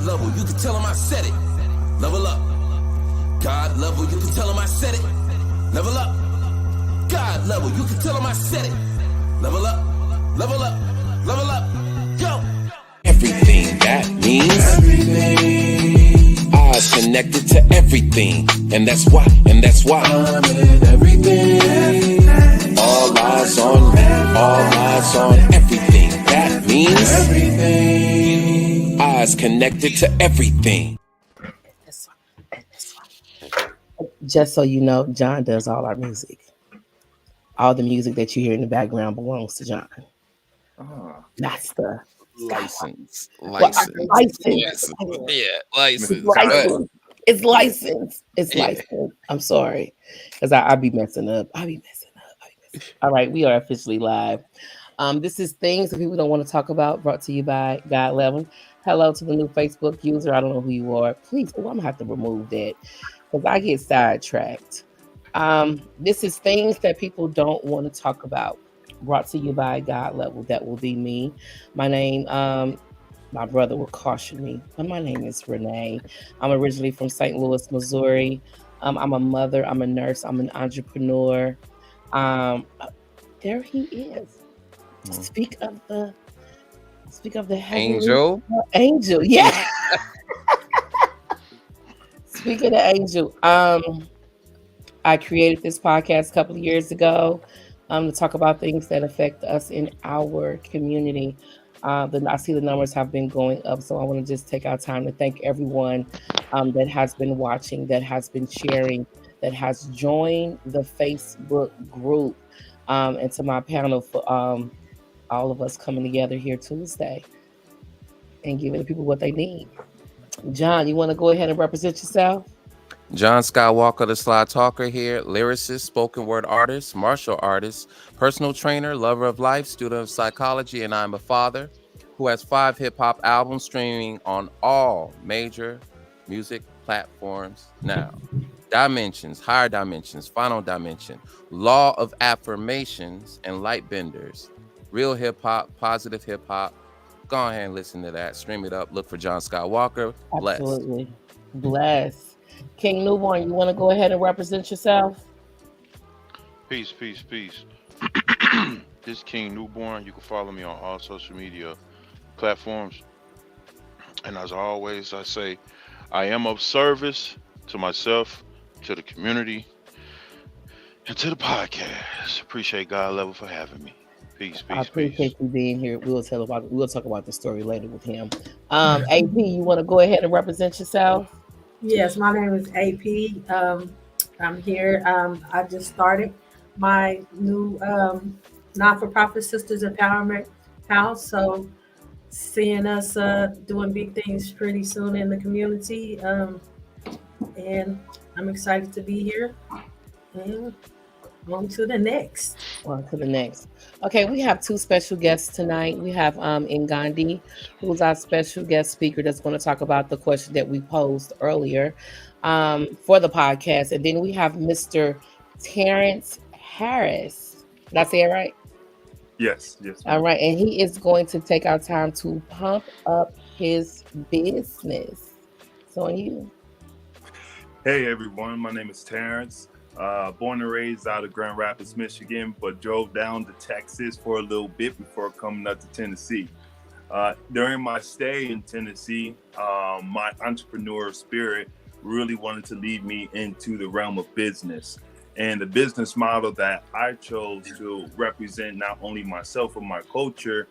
God level, you can tell him I said it. Level up. God level, you can tell him I said it. Level up. God level, you can tell him I said it. Level up. Level up. Level up. Go. Everything, that means everything. Eyes connected to everything. And that's why. I'm in everything. All eyes on me. All eyes on everything. That means everything. Eyes connected to everything. Just so you know, John does all our music. All the music that you hear in the background belongs to John. That's the license. license. Yeah, license. It's licensed. It's licensed. I'm sorry, because I be messing up. All right, we are officially live. This is things that people don't want to talk about. Brought to you by God Level. Hello to the new Facebook user. I don't know who you are. Please, I'm gonna have to remove that because I get sidetracked. This is things that people don't want to talk about. Brought to you by God Level. That will be me. My name, my brother will caution me, but my name is Renee. I'm originally from St. Louis, Missouri. I'm a mother. I'm a nurse. I'm an entrepreneur. There he is. Speak of the angel. Yeah. Speak of the angel. I created this podcast a couple of years ago to talk about things that affect us in our community. I see the numbers have been going up, so I want to just take our time to thank everyone that has been watching, that has been sharing, that has joined the Facebook group, and to my panel for all of us coming together here Tuesday and giving the people what they need. John, you want to go ahead and represent yourself? John Skywalker, the Sly Talker here, lyricist, spoken word artist, martial artist, personal trainer, lover of life, student of psychology, and I'm a father who has 5 hip-hop albums streaming on all major music platforms now. Dimensions, Higher Dimensions, Final Dimension, Law of Affirmations, and Light Benders. Real hip-hop, positive hip-hop. Go ahead and listen to that. Stream it up. Look for John Skywalker. Blessed. Absolutely. Bless. King Newborn, you want to go ahead and represent yourself? Peace. This King Newborn. You can follow me on all social media platforms. And as always, I say, I am of service to myself, to the community, and to the podcast. Appreciate God Level for having me. Peace. I appreciate you being here. We'll talk about the story later with him. AP, you want to go ahead and represent yourself? Yes, my name is AP. I'm here. I just started my new not-for-profit Sisters Empowerment House. So seeing us doing big things pretty soon in the community. And I'm excited to be here. And on to the next. Okay, we have 2 special guests tonight. We have Ngandi, who's our special guest speaker that's going to talk about the question that we posed earlier for the podcast. And then we have Mr. Terrence Harris. Did I say it right? Yes. All right, and he is going to take our time to pump up his business. So on you. Hey everyone, my name is Terrence. Born and raised out of Grand Rapids, Michigan, but drove down to Texas for a little bit before coming up to Tennessee. During my stay in Tennessee, my entrepreneur spirit really wanted to lead me into the realm of business. And the business model that I chose to represent not only myself but my culture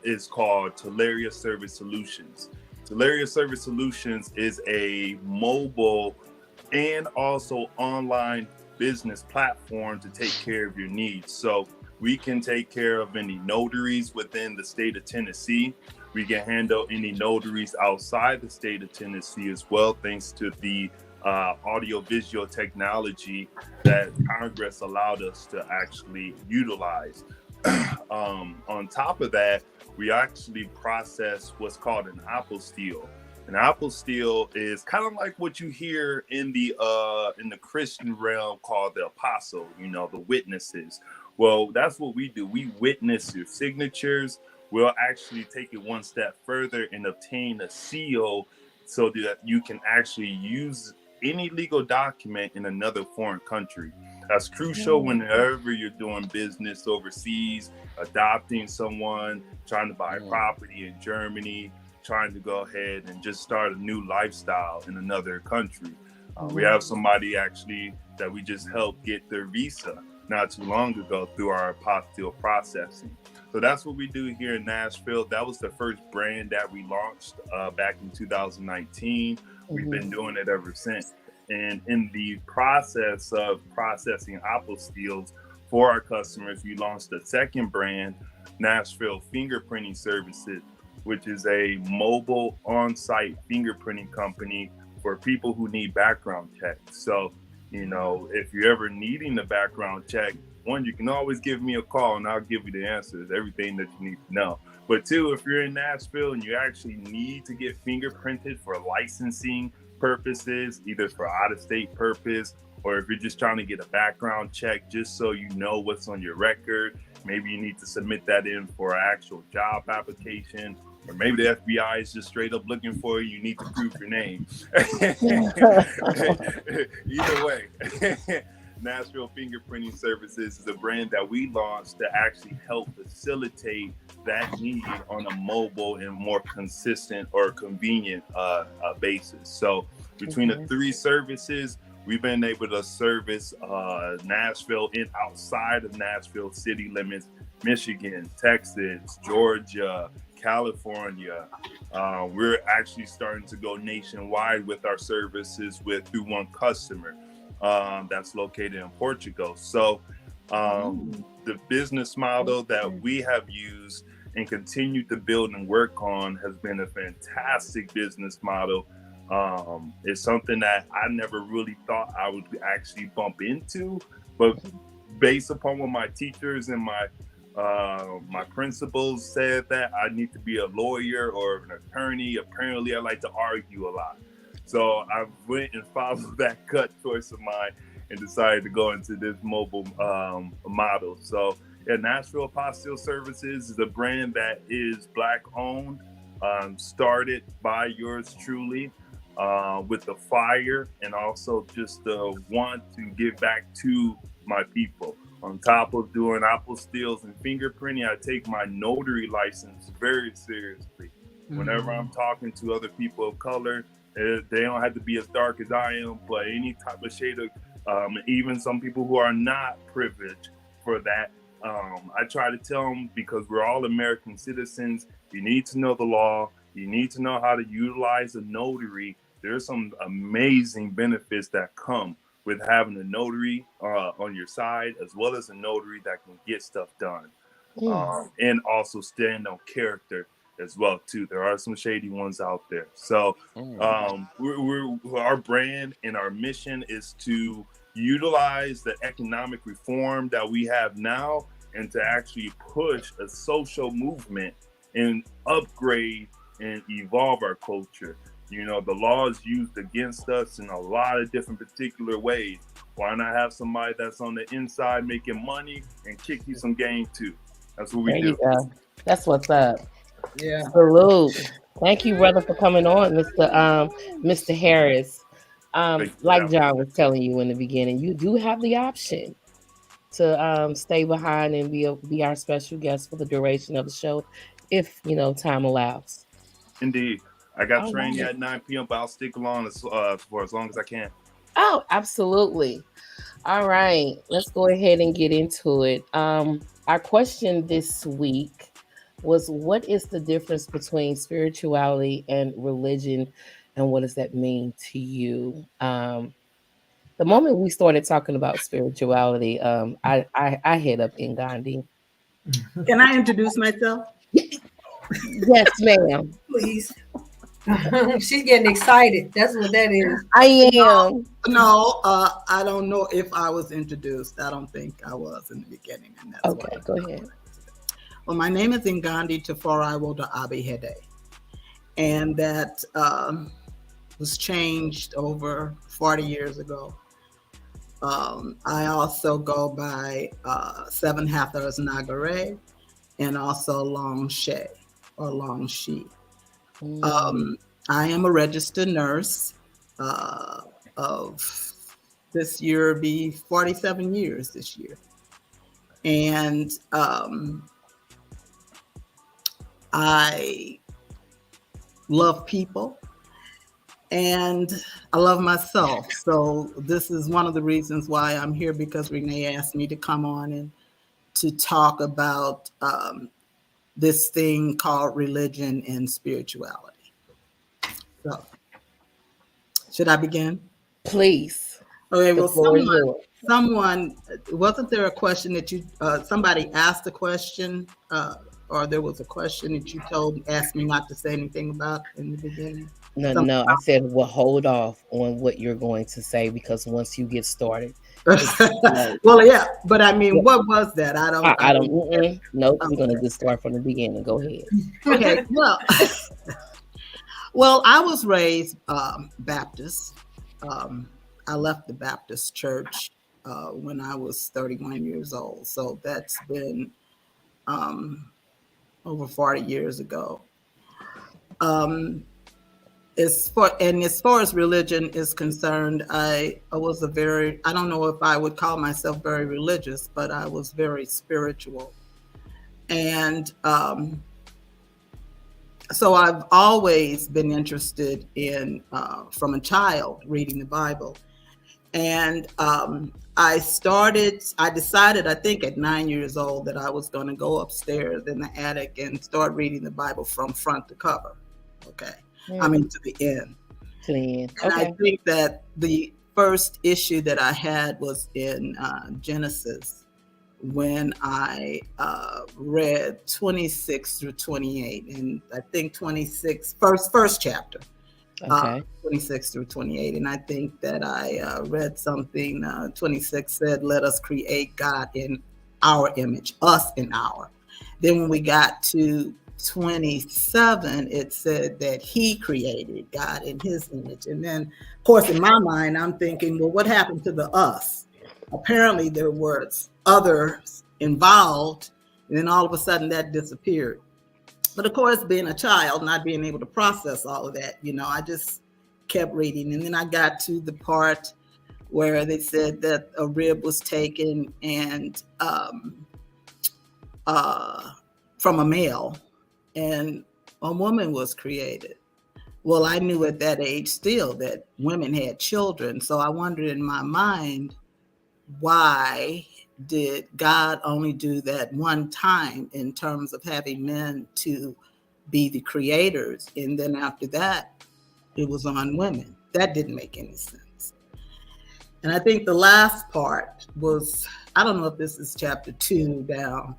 is called Talaria Service Solutions. Talaria Service Solutions is a mobile and also online business platform to take care of your needs. So we can take care of any notaries within the state of Tennessee. We can handle any notaries outside the state of Tennessee as well, thanks to the audio-visual technology that Congress allowed us to actually utilize. On top of that, we actually process what's called an apostille. An apostille is kind of like what you hear in the Christian realm called the apostle, the witnesses. Well, that's what we do. We witness your signatures. we'll actually take it one step further and obtain a CO so that you can actually use any legal document in another foreign country. That's crucial whenever you're doing business overseas, adopting someone, trying to buy property in Germany, trying to go ahead and just start a new lifestyle in another country. We have somebody actually that we just helped get their visa not too long ago through our apostille processing. So that's what we do here in Nashville. That was the first brand that we launched back in 2019. We've been doing it ever since. And in the process of processing apostilles for our customers, we launched a second brand, Nashville Fingerprinting Services, which is a mobile on-site fingerprinting company for people who need background checks. So, you know, if you're ever needing a background check, one, you can always give me a call and I'll give you the answers, everything that you need to know. But two, if you're in Nashville and you actually need to get fingerprinted for licensing purposes, either for out-of-state purpose, or if you're just trying to get a background check just so you know what's on your record, maybe you need to submit that in for an actual job application, or maybe the FBI is just straight up looking for you, you need to prove your name. Either way, Nashville Fingerprinting Services is a brand that we launched to actually help facilitate that need on a mobile and more consistent or convenient basis. So between the three services, we've been able to service Nashville and outside of Nashville city limits, Michigan, Texas, Georgia, California. We're actually starting to go nationwide with our services through one customer that's located in Portugal. So the business model that we have used and continue to build and work on has been a fantastic business model. It's something that I never really thought I would actually bump into, but based upon what my teachers and my principals said that I need to be a lawyer or an attorney, apparently I like to argue a lot. So I went and followed that gut choice of mine and decided to go into this mobile model. So yeah, Nashville Apostille Services is a brand that is Black owned, started by yours truly, with the fire and also just the want to give back to my people. On top of doing apostilles and fingerprinting, I take my notary license very seriously. Whenever I'm talking to other people of color, they don't have to be as dark as I am, but any type of shade of, even some people who are not privileged for that, I try to tell them, because we're all American citizens, you need to know the law, you need to know how to utilize a notary. There's some amazing benefits that come with having a notary on your side, as well as a notary that can get stuff done, and also stand on character as well too. There are some shady ones out there. So our brand and our mission is to utilize the economic reform that we have now and to actually push a social movement and upgrade and evolve our culture. You know, the law is used against us in a lot of different particular ways. Why not have somebody that's on the inside making money and kick you some game too? That's what we do. There you go. That's what's up. Yeah. Salute. Thank you, brother, for coming on, Mr. Harris. Like John was telling you in the beginning, you do have the option to stay behind and be our special guest for the duration of the show, if time allows. Indeed. I got training at 9 p.m., but I'll stick along for as long as I can. Oh, absolutely. All right. Let's go ahead and get into it. Our question this week was, what is the difference between spirituality and religion, and what does that mean to you? The moment we started talking about spirituality, I head up Ngandi. Can I introduce myself? Yes, ma'am. Please. She's getting excited. That's what that is. I am. No, I don't know if I was introduced. I don't think I was in the beginning. And that's okay, go ahead. Well, my name is Ngandi Tafara Abihede, and that was changed over 40 years ago. I also go by Seven Hathors Nagare, and also Long Shay or Long She. Mm. I am a registered nurse of this year, be 47 years this year. And I love people and I love myself. So this is one of the reasons why I'm here, because Renee asked me to come on and to talk about this thing called religion and spirituality. So, should I begin? Please. Okay, The well, floor is yours. someone, wasn't there a question that you, somebody asked a question, or there was a question that you asked me not to say anything about in the beginning? No, I said, well, hold off on what you're going to say, because once you get started, Well, yeah, but I mean, what was that? I don't. Nope, we're going to just start from the beginning. Go ahead. Okay, well, well, I was raised Baptist. I left the Baptist church when I was 31 years old. So that's been over 40 years ago. As far as religion is concerned, I was I don't know if I would call myself very religious, but I was very spiritual. And so I've always been interested in, from a child, reading the Bible. And I decided, I think at 9 years old, that I was going to go upstairs in the attic and start reading the Bible from front to cover. Okay. I mean, to the end. To the end. And Okay. I think that the first issue that I had was in Genesis, when I read 26 through 28, and I think 26, first chapter, Okay. 26 through 28. And I think that I read something, 26 said, let us create God in our image, us in our. Then when we got to 27, it said that he created God in his image. And then, of course, in my mind, I'm thinking, well, what happened to the us? Apparently there was others involved, and then all of a sudden that disappeared. But of course, being a child, not being able to process all of that, I just kept reading. And then I got to the part where they said that a rib was taken and from a male, and a woman was created. Well, I knew at that age still that women had children. So I wondered in my mind, why did God only do that one time in terms of having men to be the creators? And then after that, it was on women. That didn't make any sense. And I think the last part was, I don't know if this is chapter 2 down,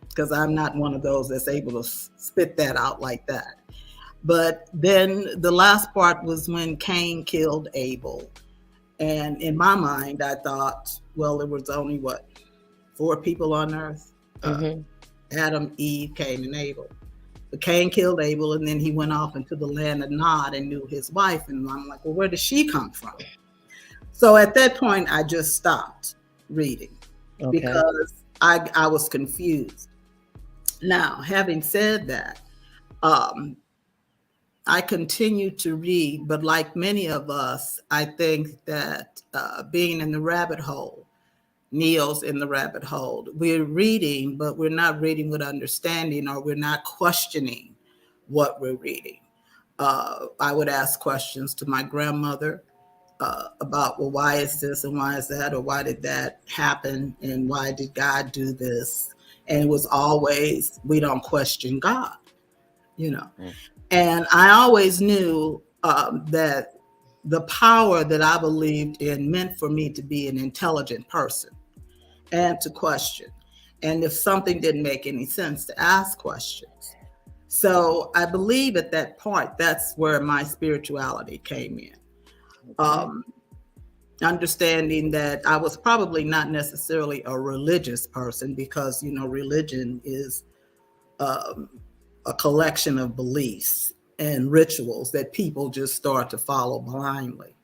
because I'm not one of those that's able to spit that out like that. But then the last part was when Cain killed Abel. And in my mind, I thought, well, there was only 4 people on earth? Adam, Eve, Cain, and Abel. But Cain killed Abel, and then he went off into the land of Nod and knew his wife. And I'm like, well, where did she come from? So at that point, I just stopped reading because I was confused. Now, having said that, I continue to read, but like many of us, I think that being in the rabbit hole, Neil's in the rabbit hole. We're reading, but we're not reading with understanding, or we're not questioning what we're reading. I would ask questions to my grandmother about, well, why is this and why is that, or why did that happen, and why did God do this? And it was always, we don't question God, And I always knew that the power that I believed in meant for me to be an intelligent person and to question. And if something didn't make any sense, to ask questions. So I believe at that point, that's where my spirituality came in. Understanding that I was probably not necessarily a religious person, because, religion is a collection of beliefs and rituals that people just start to follow blindly.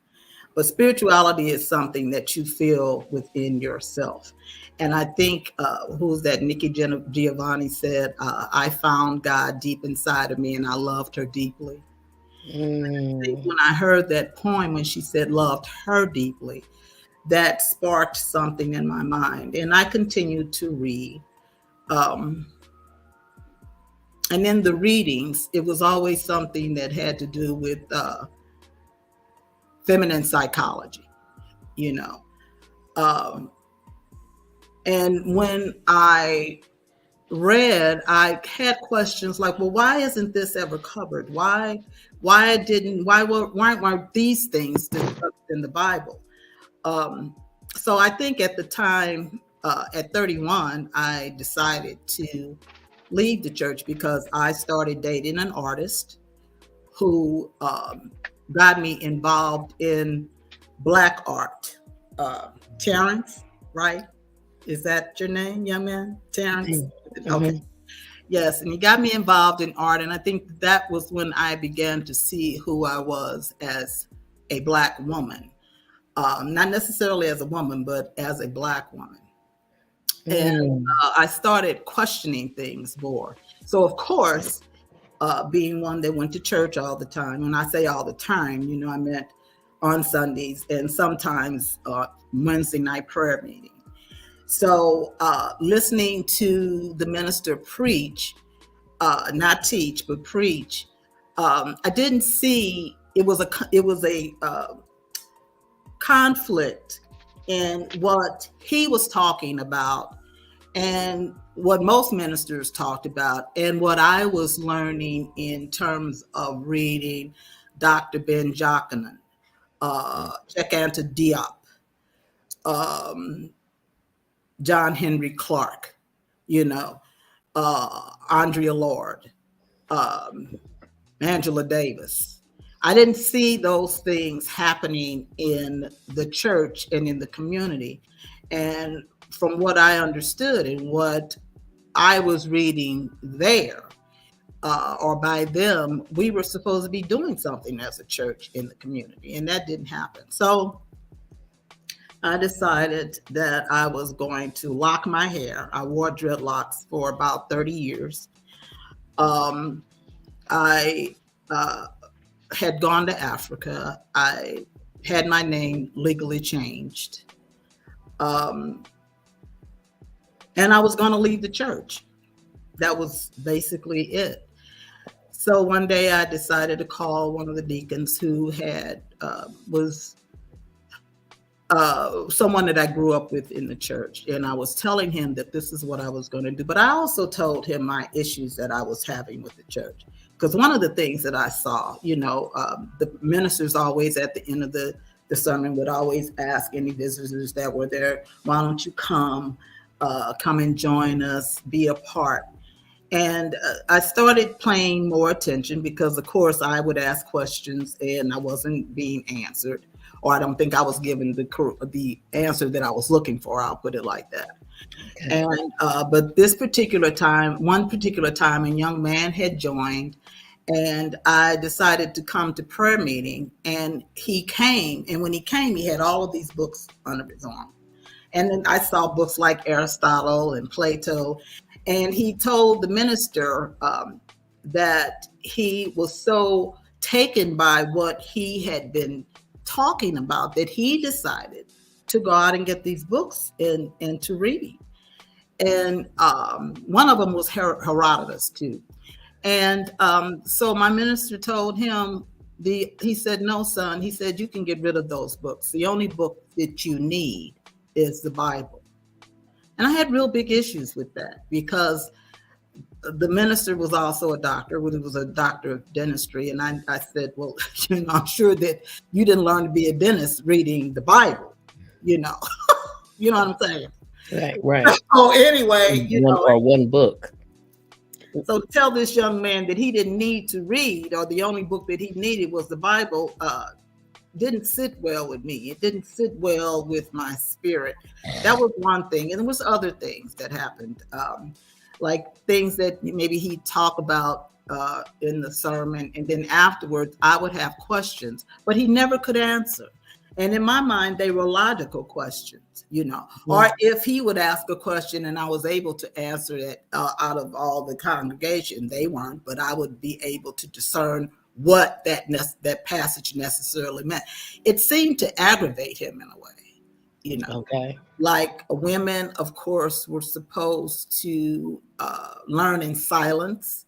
But spirituality is something that you feel within yourself. And I think, who's that? Nikki Giovanni said, I found God deep inside of me and I loved her deeply. When I heard that poem, when she said loved her deeply, that sparked something in my mind. And I continued to read. And in the readings, it was always something that had to do with feminine psychology, you know. And when I read, I had questions like, well, why isn't this ever covered? Why weren't these things discussed in the Bible? So I think at the time, at 31, I decided to leave the church because I started dating an artist who got me involved in Black art. Terrence, right? Is that your name, young man? Terrence? Mm-hmm. Okay. Yes, and he got me involved in art, and I think that was when I began to see who I was as a Black woman. Not necessarily as a woman, but as a Black woman. And I started questioning things more. So, of course, being one that went to church all the time, when I say all the time, you know, I meant on Sundays and sometimes Wednesday night prayer meeting. So listening to the minister preach, not teach, but preach, I didn't see it was a conflict in what he was talking about and what most ministers talked about and what I was learning in terms of reading Dr. Ben Jochannan, Cheikh Anta Diop, John Henry Clark, you know, Andrea Lord, Angela Davis. I didn't see those things happening in the church and in the community. And from what I understood and what I was reading there, or by them, we were supposed to be doing something as a church in the community, and that didn't happen. So I decided that I was going to lock my hair. I wore dreadlocks for about 30 years. I had gone to Africa. I had my name legally changed. And I was going to leave the church. That was basically it. So one day I decided to call one of the deacons who was someone that I grew up with in the church. And I was telling him that this is what I was going to do. But I also told him my issues that I was having with the church. Because one of the things that I saw, you know, the ministers always at the end of the sermon would always ask any visitors that were there, why don't you come and join us, be a part. And I started paying more attention because, of course, I would ask questions and I wasn't being answered, or I don't think I was given the answer that I was looking for. I'll put it like that. Okay. And but one particular time, a young man had joined, and I decided to come to prayer meeting. And he came, and when he came, he had all of these books under his arm. And then I saw books like Aristotle and Plato. And he told the minister that he was so taken by what he had been talking about that he decided to go out and get these books and to read. And one of them was Herodotus too. And so my minister told him, he said, no, son, he said, you can get rid of those books. The only book that you need is the Bible. And I had real big issues with that because the minister was also a doctor, when he was a doctor of dentistry. And I said, well, you know, I'm sure that you didn't learn to be a dentist reading the Bible, you know, you know what I'm saying? Right. So anyway, one book. So to tell this young man that he didn't need to read, or the only book that he needed was the Bible, didn't sit well with me. It didn't sit well with my spirit. That was one thing. And there was other things that happened, like things that maybe he'd talk about in the sermon. And then afterwards, I would have questions, but he never could answer. And in my mind, they were logical questions, you know, or if he would ask a question and I was able to answer it out of all the congregation, they weren't, but I would be able to discern what that passage necessarily meant. It seemed to aggravate him in a way, you know. Okay. Like women, of course, were supposed to learn in silence.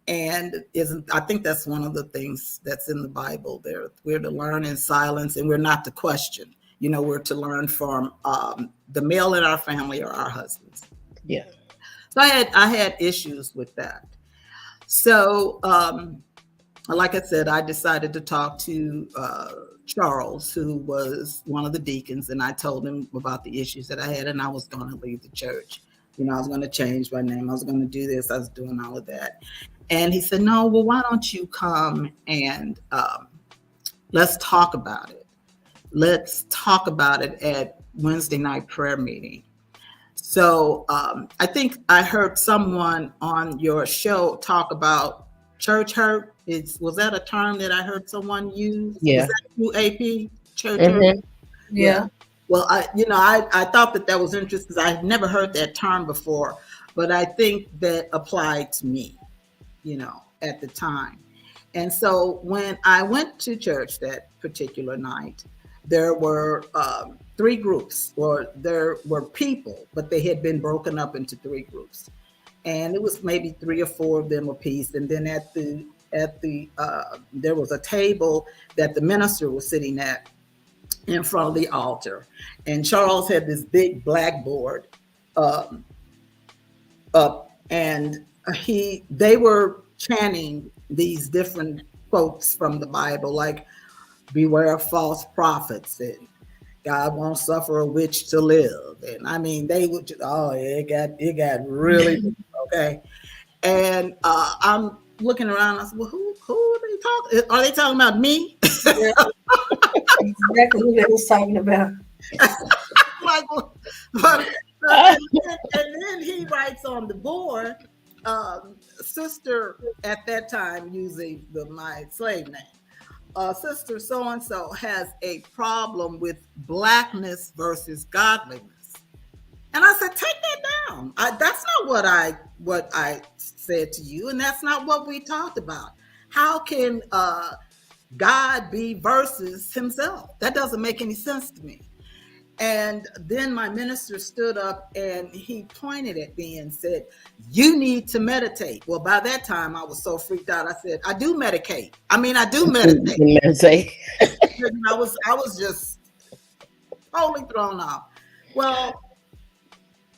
And I think that's one of the things that's in the Bible there. We're to learn in silence and we're not to question. You know, we're to learn from the male in our family or our husbands. Yeah. So I had issues with that. So like I said, I decided to talk to Charles, who was one of the deacons, and I told him about the issues that I had, and I was going to leave the church. You know, I was going to change my name. I was going to do this. I was doing all of that. And he said, no, well, why don't you come and let's talk about it. Let's talk about it at Wednesday night prayer meeting. So I think I heard someone on your show talk about church hurt. Was that a term that I heard someone use? Yeah. Was that you, AP? Church Mhm. hurt? Yeah. Well, I thought that was interesting because I've never heard that term before, but I think that applied to me, you know, at the time. And so when I went to church that particular night, there were 3 groups, or there were people, but they had been broken up into 3 groups. And it was maybe 3 or 4 of them apiece. And then there was a table that the minister was sitting at in front of the altar. And Charles had this big blackboard up, and they were chanting these different quotes from the Bible, like beware of false prophets and God won't suffer a witch to live. And I mean, they would just, it got really okay. And I'm looking around, I said, well, who are they talking? Are they talking about me? Yeah. Exactly who they was talking about. Like, and then he writes on the board, sister at that time using my slave name, sister so-and-so has a problem with blackness versus godliness. And I said, take that down. That's not what I said to you, and that's not what we talked about. How can God be versus himself? That doesn't make any sense to me. And then my minister stood up and he pointed at me and said, you need to meditate. Well, by that time I was so freaked out. I said, I do medicate. I do meditate. I was just totally thrown off. Well,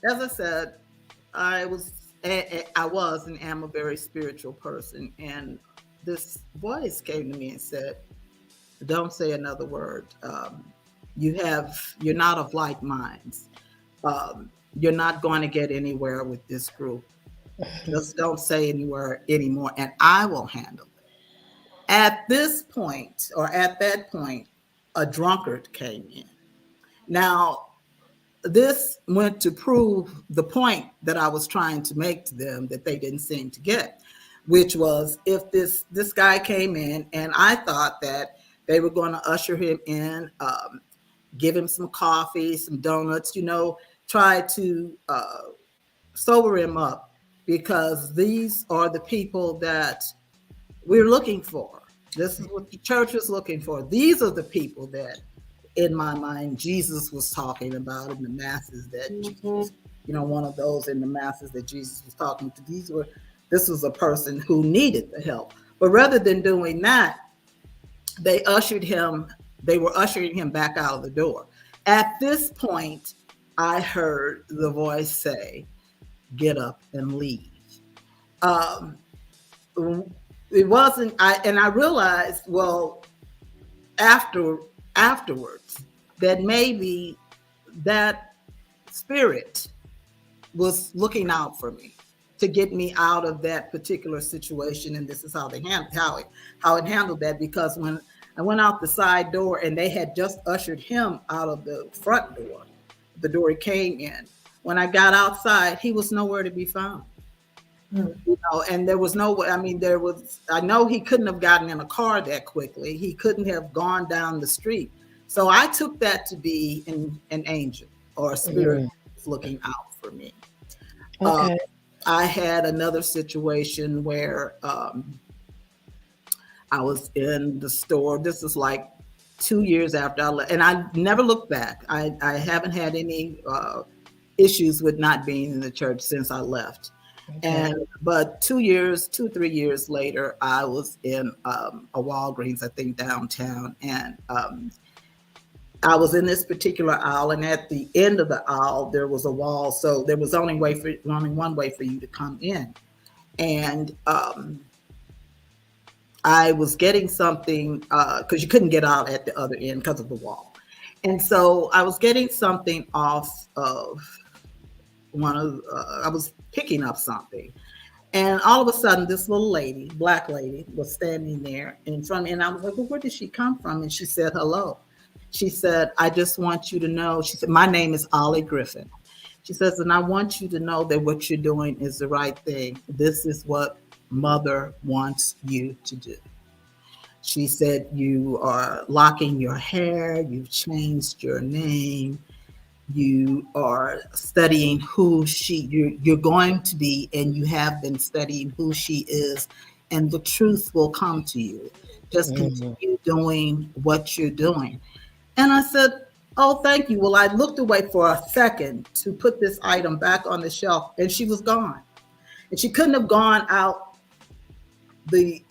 as I said, I was and am a very spiritual person. And this voice came to me and said, don't say another word. You're not of like minds. You're not going to get anywhere with this group. Just don't say anywhere anymore, and I will handle it. At that point, a drunkard came in. Now, this went to prove the point that I was trying to make to them that they didn't seem to get, which was if this guy came in, and I thought that they were going to usher him in, give him some coffee, some donuts, try to sober him up, because these are the people that we're looking for. This is what the church is looking for. These are the people that, in my mind, Jesus was talking about in the masses that, Jesus, one of those in the masses that Jesus was talking to. This was a person who needed the help. But rather than doing that, they were ushering him back out of the door. At this point, I heard the voice say, get up and leave. It wasn't, I realized, well, afterwards, that maybe that spirit was looking out for me to get me out of that particular situation. And this is how it handled that, because when I went out the side door and they had just ushered him out of the front door, the door he came in. When I got outside, he was nowhere to be found. And there was no way. I know he couldn't have gotten in a car that quickly. He couldn't have gone down the street So I took that to be an angel or a spirit looking out for me. Okay. I had another situation where I was in the store. This is like 2 years after I left, and I never looked back. I haven't had any issues with not being in the church since I left. Okay. But 2, 3 years later, I was in a Walgreens, I think downtown, and I was in this particular aisle, and at the end of the aisle there was a wall, so there was only one way for you to come in, and I was getting something because you couldn't get out at the other end because of the wall, and so I was getting something off of I was picking up something, and all of a sudden this little lady, black lady, was standing there in front of me, and I was like, well, where did she come from? And she said hello. She said, I just want you to know, she said, my name is Ollie Griffin. She says, and I want you to know that what you're doing is the right thing. This is what Mother wants you to do. She said, you are locking your hair, you've changed your name, you are studying who you're going to be, and you have been studying who she is, and the truth will come to you. Just continue doing what you're doing. And I said, oh, thank you. Well, I looked away for a second to put this item back on the shelf, and she was gone. And she couldn't have gone out the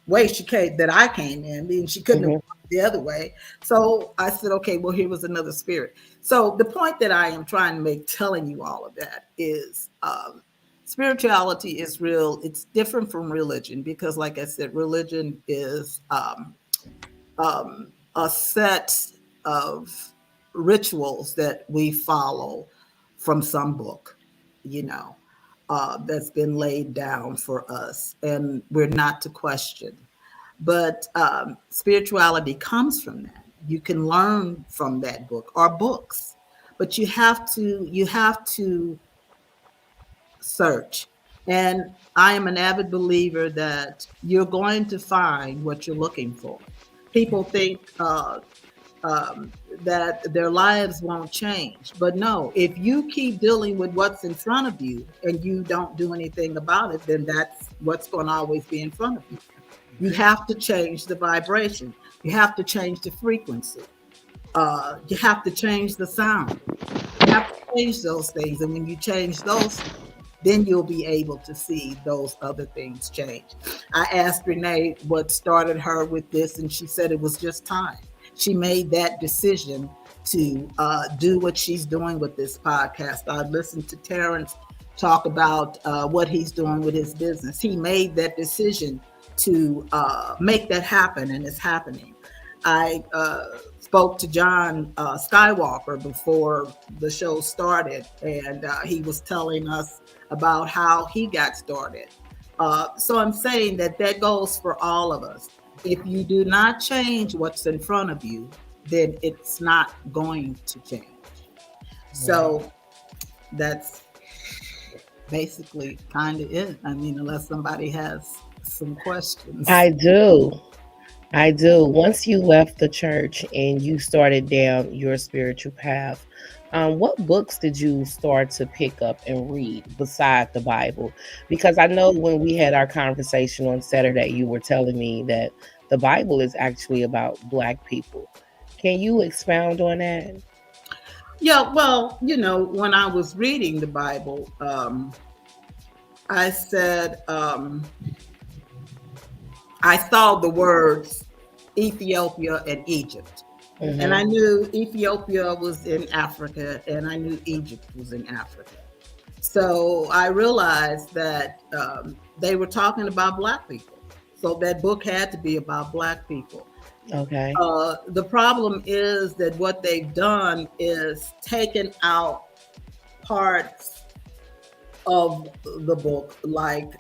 way she came, that I came in, and she couldn't have gone the other way. So I said, okay, well, here was another spirit. So the point that I am trying to make, telling you all of that, is spirituality is real. It's different from religion because, like I said, religion is a set of rituals that we follow from some book, that's been laid down for us, and we're not to question. But spirituality comes from that. You can learn from that book or books, but you have to search. And I am an avid believer that you're going to find what you're looking for. People think that their lives won't change. But no, if you keep dealing with what's in front of you and you don't do anything about it, then that's what's going to always be in front of you. You have to change the vibration. You have to change the frequency. You have to change the sound. You have to change those things. And when you change those, then you'll be able to see those other things change. I asked Renee what started her with this, and she said it was just time. She made that decision to do what she's doing with this podcast. I listened to Terrence talk about what he's doing with his business. He made that decision to make that happen, and it's happening. I spoke to John Skywalker before the show started, and he was telling us about how he got started. So I'm saying that goes for all of us. If you do not change what's in front of you, then it's not going to change. So that's basically kind of it. I mean, unless somebody has some questions. I do. Once you left the church and you started down your spiritual path, what books did you start to pick up and read beside the Bible? Because I know when we had our conversation on Saturday, you were telling me that the Bible is actually about Black people. Can you expound on that? Yeah, well, when I was reading the Bible, I said, I saw the words Ethiopia and Egypt. And I knew Ethiopia was in Africa, and I knew Egypt was in Africa. So I realized that they were talking about Black people. So that book had to be about Black people. Okay. The problem is that what they've done is taken out parts of the book, like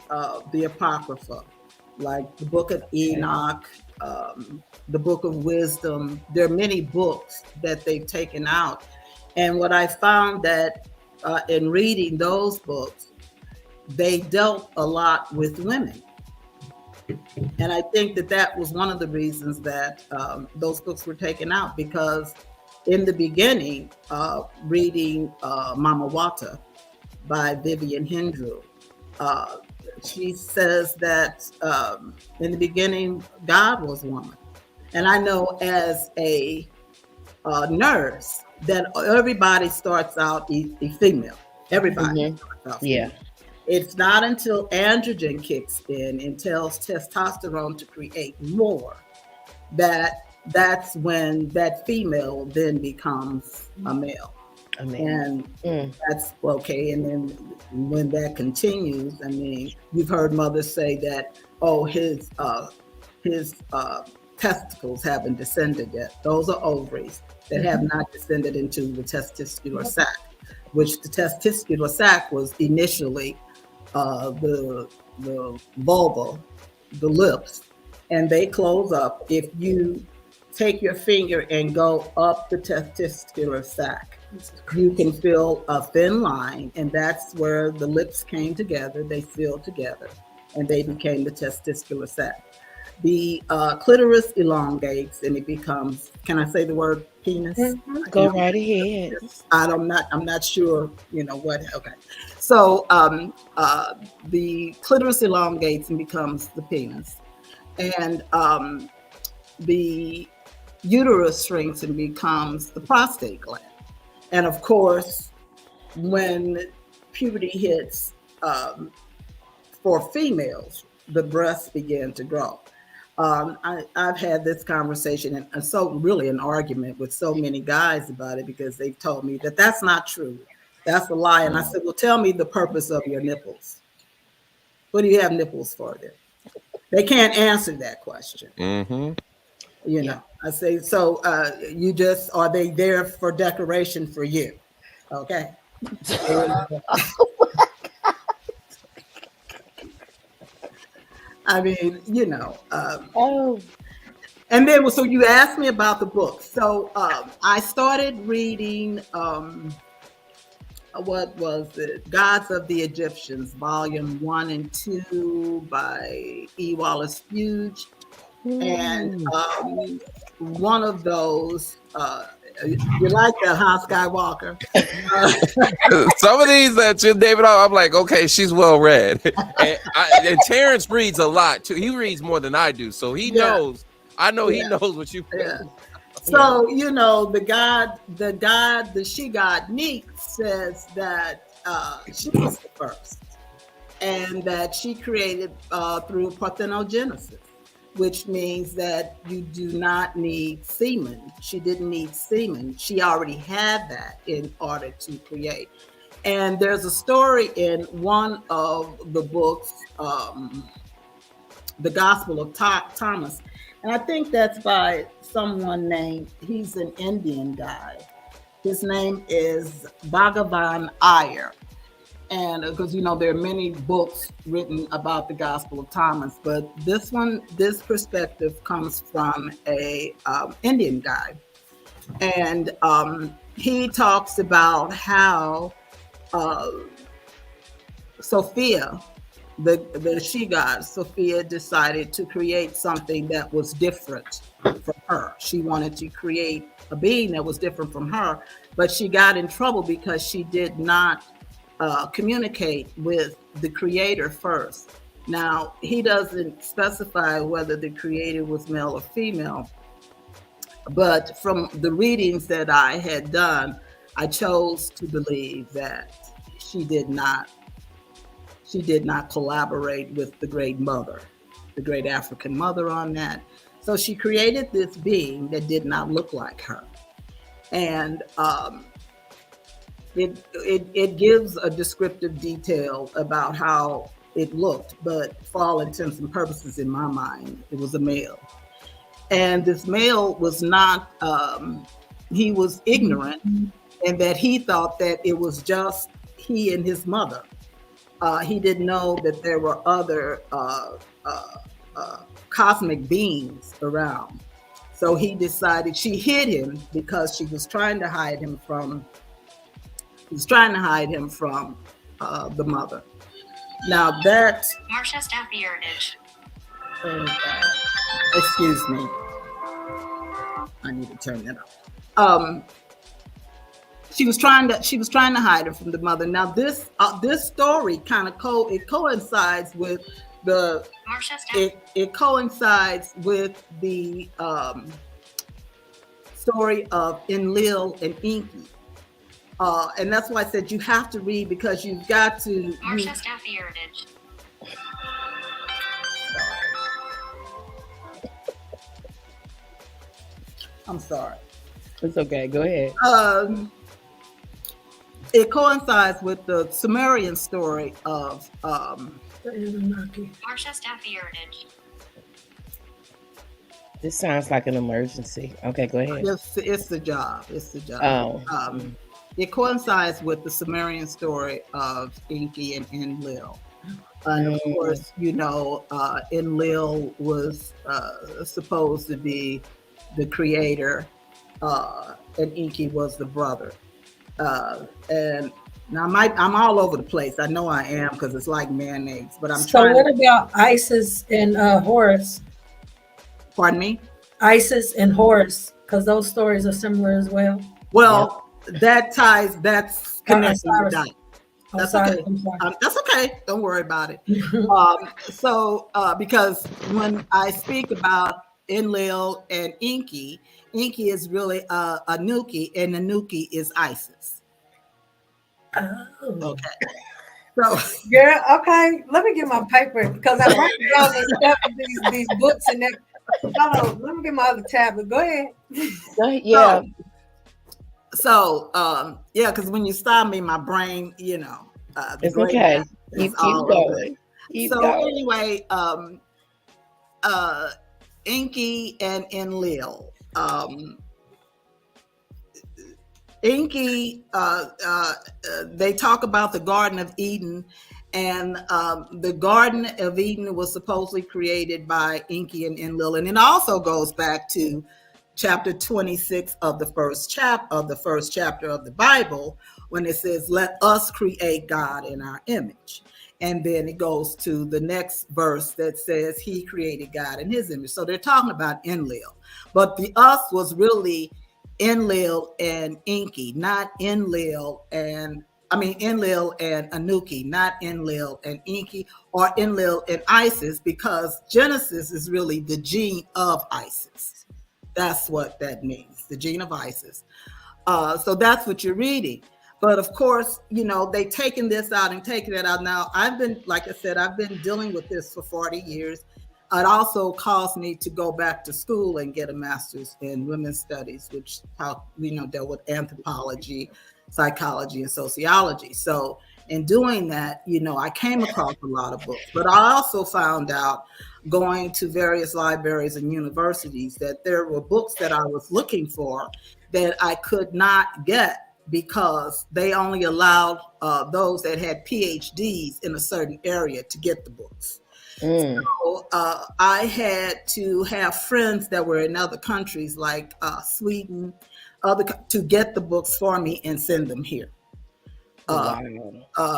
the Apocrypha, like the Book of Enoch, the Book of Wisdom. There are many books that they've taken out. And what I found that in reading those books, they dealt a lot with women. And I think that that was one of the reasons that those books were taken out, because in the beginning, reading Mama Wata by Vivian Hindrew, she says that in the beginning, God was woman. And I know as a nurse that everybody starts out a female. Everybody starts out female. It's not until androgen kicks in and tells testosterone to create more that's when that female then becomes a male. And that's okay. And then when that continues, I mean, you've heard mothers say that, oh, his testicles haven't descended yet. Those are ovaries that have not descended into the testicular sac, which the testicular sac was initially the vulva, the lips, and they close up. If you take your finger and go up the testicular sac, you can feel a thin line, and that's where the lips came together. They filled together, and they became the testicular sac. The clitoris elongates, and it becomes, can I say the word penis? Go right ahead. I'm not sure, what, okay. So the clitoris elongates and becomes the penis. And the uterus shrinks and becomes the prostate gland. And of course, when puberty hits for females, the breasts begin to grow. I've had this conversation and so really an argument with so many guys about it, because they've told me that that's not true. That's a lie. And I said, well, tell me the purpose of your nipples. What do you have nipples for then? They can't answer that question. I say, so you just, are they there for decoration for you? Okay. I mean, and then, so you asked me about the book. So I started reading, what was it? Gods of the Egyptians, volume 1 and 2 by E. Wallace Fuge. And one of those, you like that, huh, Skywalker? Some of these that David, I'm like, okay, she's well read. And Terrence reads a lot too. He reads more than I do, so he knows. I know he knows what you. So the she god Neek says that she was the first, and that she created through parthenogenesis, which means that you do not need semen. She didn't need semen. She already had that in order to create. And there's a story in one of the books, The Gospel of Thomas. And I think that's by someone named, he's an Indian guy. His name is Bhagavan Iyer. And because, there are many books written about the Gospel of Thomas, but this perspective comes from a Indian guy. And he talks about how Sophia, the she god, Sophia, decided to create something that was different from her. She wanted to create a being that was different from her, but she got in trouble because she did not communicate with the creator first. Now, he doesn't specify whether the creator was male or female, but from the readings that I had done, I chose to believe that she did not collaborate with the great mother, the great African mother on that. So she created this being that did not look like her. And it gives a descriptive detail about how it looked, but for all intents and purposes, in my mind, it was a male. And this male was not, he was ignorant, and that he thought that it was just he and his mother. He didn't know that there were other cosmic beings around. So he decided, she hid him because she was trying to hide him from the mother. Now that Marsha Staff Heritage. Oh, God. Excuse me. I need to turn that off. She was trying to hide it from the mother. Now this story kind of coincides with the it coincides with the story of Enlil and Enki. And that's why I said you have to read, because you've got to. Marsha Staffy Heritage. I'm sorry. It's okay. Go ahead. It coincides with the Sumerian story of Marsha Staffy Heritage. This sounds like an emergency. Okay, go ahead. It's the job. It's the job. Oh. It coincides with the Sumerian story of Enki and Enlil. And of course, Enlil was supposed to be the creator, and Enki was the brother. And now I'm all over the place. I know I am, because it's like mayonnaise, but I'm trying. So what about Isis and Horus? Pardon me? Isis and Horus, because those stories are similar as well. Well, that's connecting the dots. That's okay. That's okay. Don't worry about it. Because when I speak about Enlil and Enki is really Anuki, and Anuki is Isis. Oh. Okay. So, yeah, okay. Let me get my paper, because I write down this stuff, these books and that. Oh, let me get my other tablet. Go ahead. Yeah. So, because when you stop me, my brain, it's okay. Keep going. Anyway, Enki and Enlil. Enki, they talk about the Garden of Eden, and the Garden of Eden was supposedly created by Enki and Enlil, and it also goes back to chapter 26 of the first chapter of the Bible, when it says, "Let us create God in our image." And then it goes to the next verse that says He created God in His image. So they're talking about Enlil, but the us was really Enlil and Enki, not Enlil and Anuki, not Enlil and Enki, or Enlil and Isis, because Genesis is really the gene of Isis. That's what that means, the gene of Isis. So that's what you're reading. But of course, they've taken this out and taken it out. Now, I've been dealing with this for 40 years. It also caused me to go back to school and get a master's in women's studies, which dealt with anthropology, psychology, and sociology. So in doing that, I came across a lot of books, but I also found out, going to various libraries and universities, that there were books that I was looking for that I could not get, because they only allowed those that had PhDs in a certain area to get the books. So I had to have friends that were in other countries, like Sweden, to get the books for me and send them here.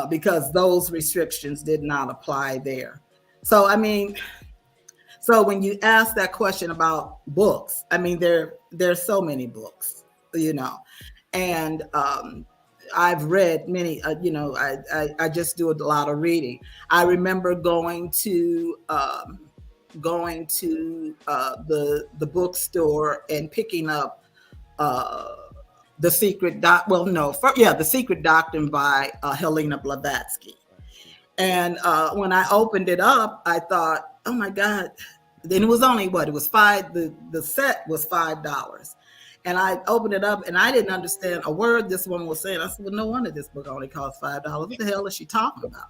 Because those restrictions did not apply there. So, when you ask that question about books, there's so many books, and I've read many, I just do a lot of reading. I remember going to the bookstore and picking up The Secret Doctrine by Helena Blavatsky. And when I opened it up, I thought, oh my God. Then it was only it was the set was $5. And I opened it up and I didn't understand a word this woman was saying. I said, well, no wonder this book only costs $5. What the hell is she talking about?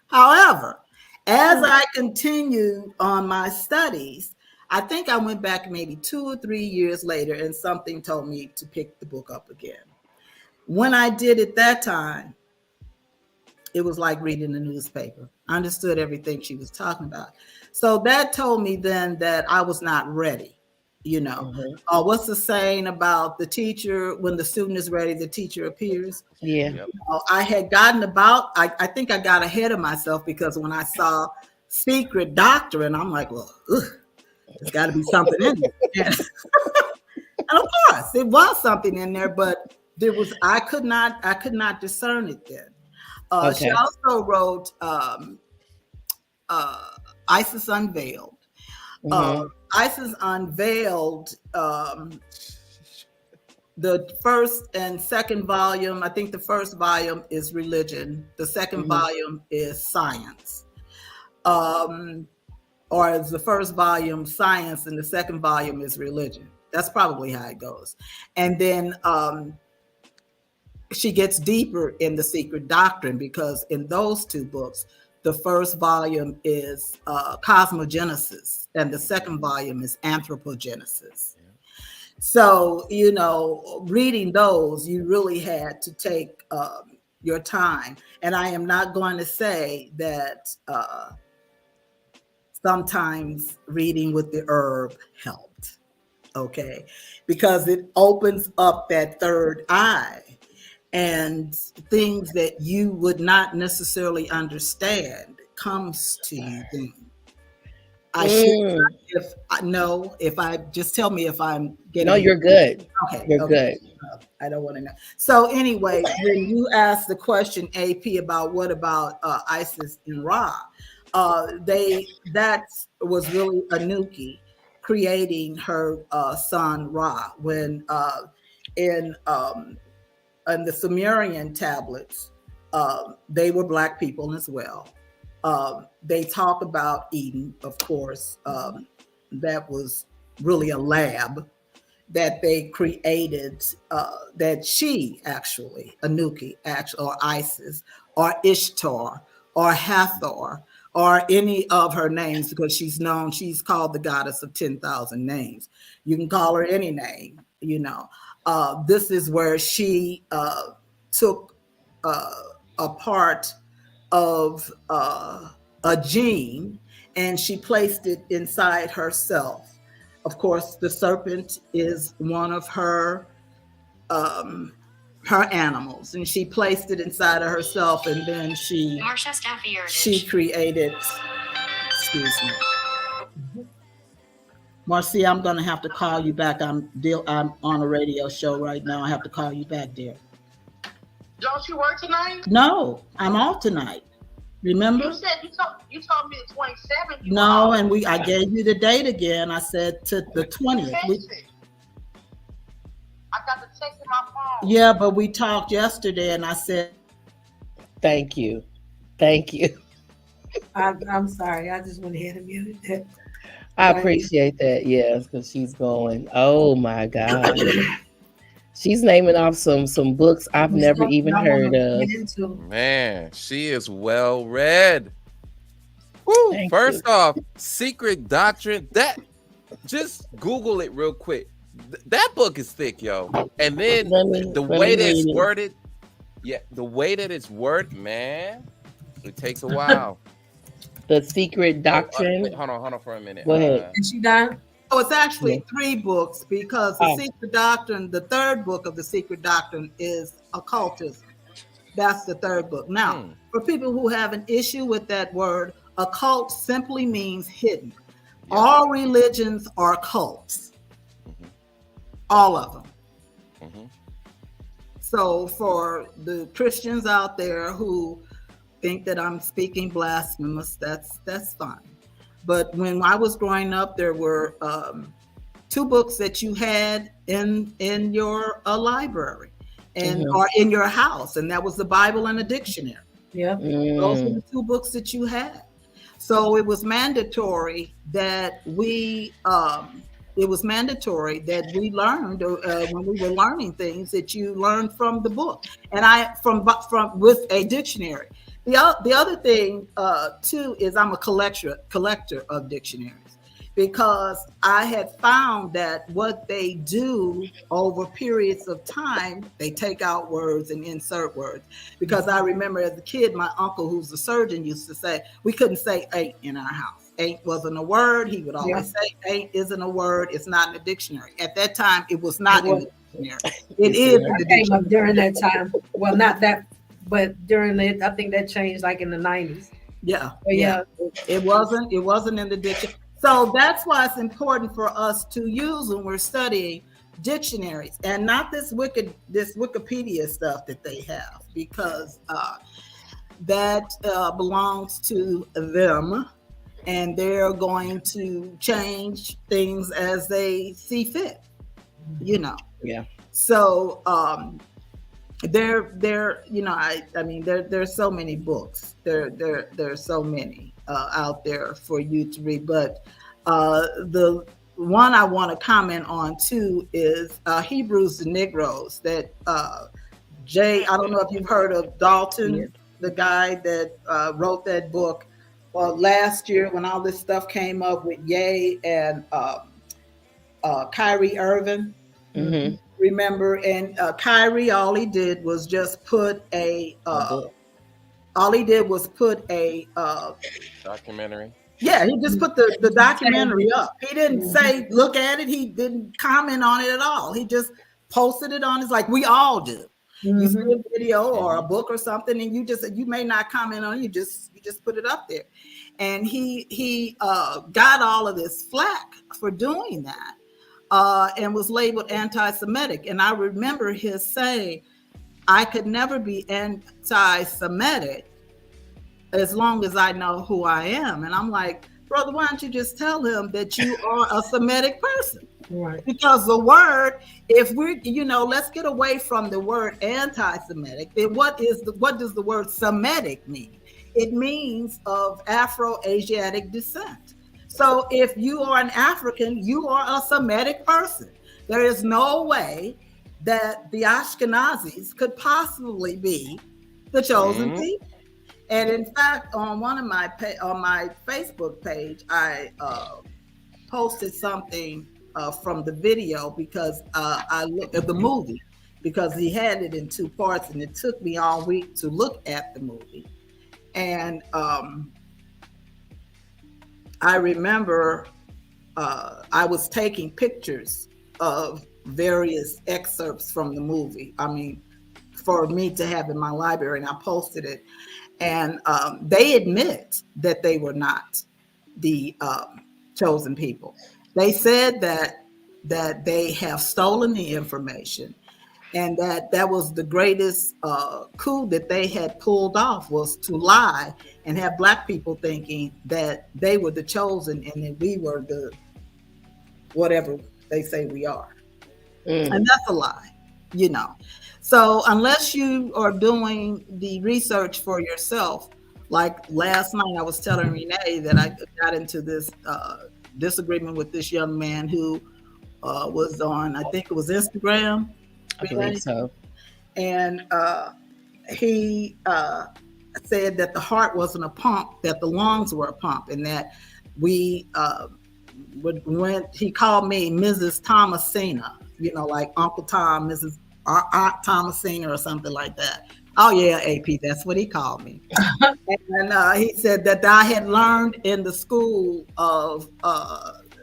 However, as I continued on my studies, I think I went back maybe 2 or 3 years later, and something told me to pick the book up again. When I did it that time, it was like reading the newspaper. I understood everything she was talking about. So that told me then that I was not ready, You know, Mhm. what's the saying about the teacher? When the student is ready, the teacher appears. Yeah. Yep. I had gotten about, I think I got ahead of myself because when I saw Secret Doctrine, I'm like, well, there's got to be something in there. And of course, it was something in there, but there was I could not discern it then. She Okay. also wrote Isis Unveiled. Mhm. Isis Unveiled, the first and second volume, I think the first volume is religion, the second Mhm. volume is science. Or is the first volume science and the second volume is religion. That's probably how it goes. And then she gets deeper in the Secret Doctrine because in those two books, the first volume is cosmogenesis and the second volume is anthropogenesis. So, you know, reading those, you really had to take your time. And I am not going to say that sometimes reading with the herb helped, okay? Because it opens up that third eye and things that you would not necessarily understand comes to you then. I should Mm. if I just tell me if I'm getting No, you're good. okay. You're good. I don't want to know. So anyway, when you asked the question, AP, about what about Isis and Ra, that was really Anuki creating her son Ra when in the Sumerian tablets, they were Black people as well. They talk about Eden, of course. That was really a lab that they created, that she actually, Anuki, or Isis, or Ishtar, or Hathor, or any of her names, because she's called the goddess of 10,000 names. You can call her any name, you know. This is where she took a part of a gene and she placed it inside herself. Of course, the serpent is one of her animals, and she placed it inside of herself, and then she created. Excuse me, Marcia. I'm going to have to call you back. I'm on a radio show right now. I have to call you back, dear. Don't you work tonight? No, I'm off tonight. Remember? You said you told me the 27th. No, and I gave you the date again. I said to the 20th. I got the text in my phone. Yeah, but we talked yesterday, and I said, Thank you. Thank you. I'm sorry. I just went ahead and muted it. I appreciate that. Yes, because she's going, oh my God. She's naming off some books I've never even heard of. Man, she is well read. Woo! First off, Secret Doctrine. That just Google it real quick. That book is thick, yo. And then the way that it's worded, the way that it's worded, man, it takes a while. The Secret Doctrine. Wait, hold on for a minute. Go ahead. Is she done? Oh, it's actually 3 books because the Secret Doctrine, the third book of the Secret Doctrine is occultism. That's the third book. Now, for people who have an issue with that word, occult simply means hidden. Yeah. All religions are cults. Mm-hmm. All of them. Mm-hmm. So for the Christians out there who think that I'm speaking blasphemous, that's fine. But when I was growing up, there were 2 books that you had in your library and or in your house, and that was the Bible and a dictionary. Yeah, those were the 2 books that you had. So it was mandatory that we learned when we were learning things that you learned from the book, and from with a dictionary. The other thing too is I'm a collector of dictionaries, because I had found that what they do over periods of time, they take out words and insert words. Because I remember as a kid, my uncle, who's a surgeon, used to say, we couldn't say ain't in our house. Ain't wasn't a word. He would always say ain't isn't a word. It's not in the dictionary. At that time, it was not in the dictionary. It is in the Came up dictionary. during that time. Well, not that, but during it, I think that changed like in the 90s. Yeah. But yeah. It wasn't in the dictionary. So that's why it's important for us to use when we're studying dictionaries and not this Wikipedia stuff that they have, because that belongs to them, and they're going to change things as they see fit, you know. Yeah. So there, you know, I mean, there's so many books. There's so many out there for you to read, but the one I want to comment on too is Hebrews the Negroes. That Jay, I don't know if you've heard of Dalton, the guy that wrote that book. Well, last year when all this stuff came up with Ye and Kyrie Irving. Mm-hmm. Remember, and Kyrie, all he did was just put a documentary. Yeah, he just put the documentary up. He didn't say look at it. He didn't comment on it at all. He just posted it on. It's like we all do. You see a video or a book or something, and you may not comment on it. You just put it up there. And he got all of this flack for doing that. And was labeled anti-Semitic. And I remember his saying, I could never be anti-Semitic as long as I know who I am. And I'm like, brother, why don't you just tell him that you are a Semitic person? Right. Because the word, if we're, you know, let's get away from the word anti-Semitic. Then what does the word Semitic mean? It means of Afro-Asiatic descent. So if you are an African, you are a Semitic person. There is no way that the Ashkenazis could possibly be the chosen people. And in fact, on one of my on my Facebook page, I posted something from the video because I looked at the movie, because he had it in two parts, and it took me all week to look at the movie. And I remember I was taking pictures of various excerpts from the movie. I mean, for me to have in my library, and I posted it. And they admit that they were not the chosen people. They said that they have stolen the information, and that was the greatest coup that they had pulled off, was to lie and have Black people thinking that they were the chosen and that we were the whatever they say we are. And that's a lie, you know. So unless you are doing the research for yourself, like last night I was telling Renee that I got into this disagreement with this young man who was on, I think it was Instagram. I believe so. And he said that the heart wasn't a pump, that the lungs were a pump, and that we he called me Mrs. Thomasina, you know, like Uncle Tom, Mrs. Aunt Thomasina or something like that. Oh yeah, AP, that's what he called me. And he said that I had learned in the school of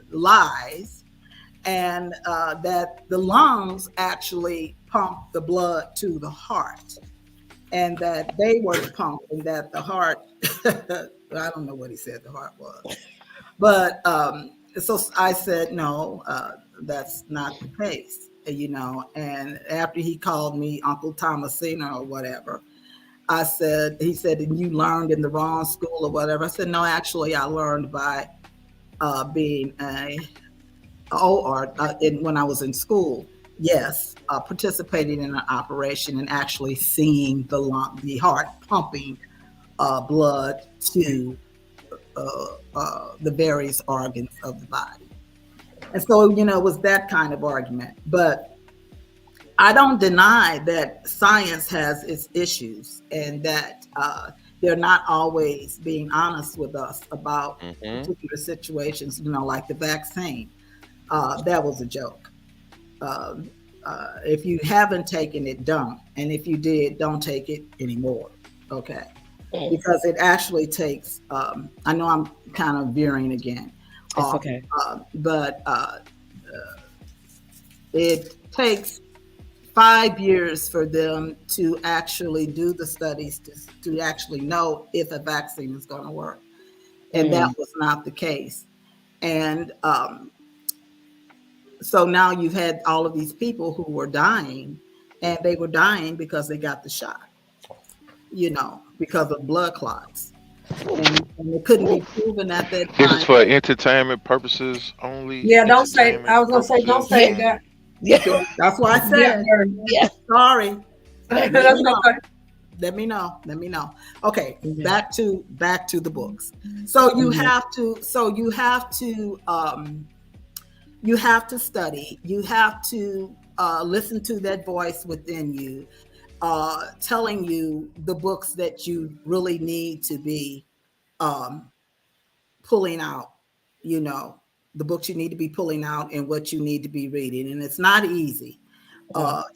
lies, and that the lungs actually pump the blood to the heart, and that they were the pump, and that the heart, I don't know what he said the heart was. But so I said, no, that's not the case, you know. And after he called me Uncle Thomasina or whatever, he said, and you learned in the wrong school or whatever. I said, no, actually I learned by being when I was in school. Yes, participating in an operation and actually seeing the heart pumping blood to the various organs of the body. And so, you know, it was that kind of argument. But I don't deny that science has its issues, and that they're not always being honest with us about Mm-hmm. particular situations, like the vaccine. That was a joke. Um, if you haven't taken it, don't. And if you did, don't take it anymore. Okay. Because it actually takes, I know I'm kind of veering again. It's okay. But it takes 5 years for them to actually do the studies to actually know if a vaccine is going to work. And that was not the case. And so now you've had all of these people who were dying, and they were dying because they got the shot, because of blood clots. And it couldn't be proven at that time. This is for entertainment purposes only. Yeah, don't say. I was gonna say, don't say that. Yeah. That's why I said. Yeah. Sorry. That's okay. Let me know. Okay, back to the books. So you have to. You have to study. You have to listen to that voice within you, telling you the books that you really need to be pulling out. The books you need to be pulling out and what you need to be reading, and it's not easy.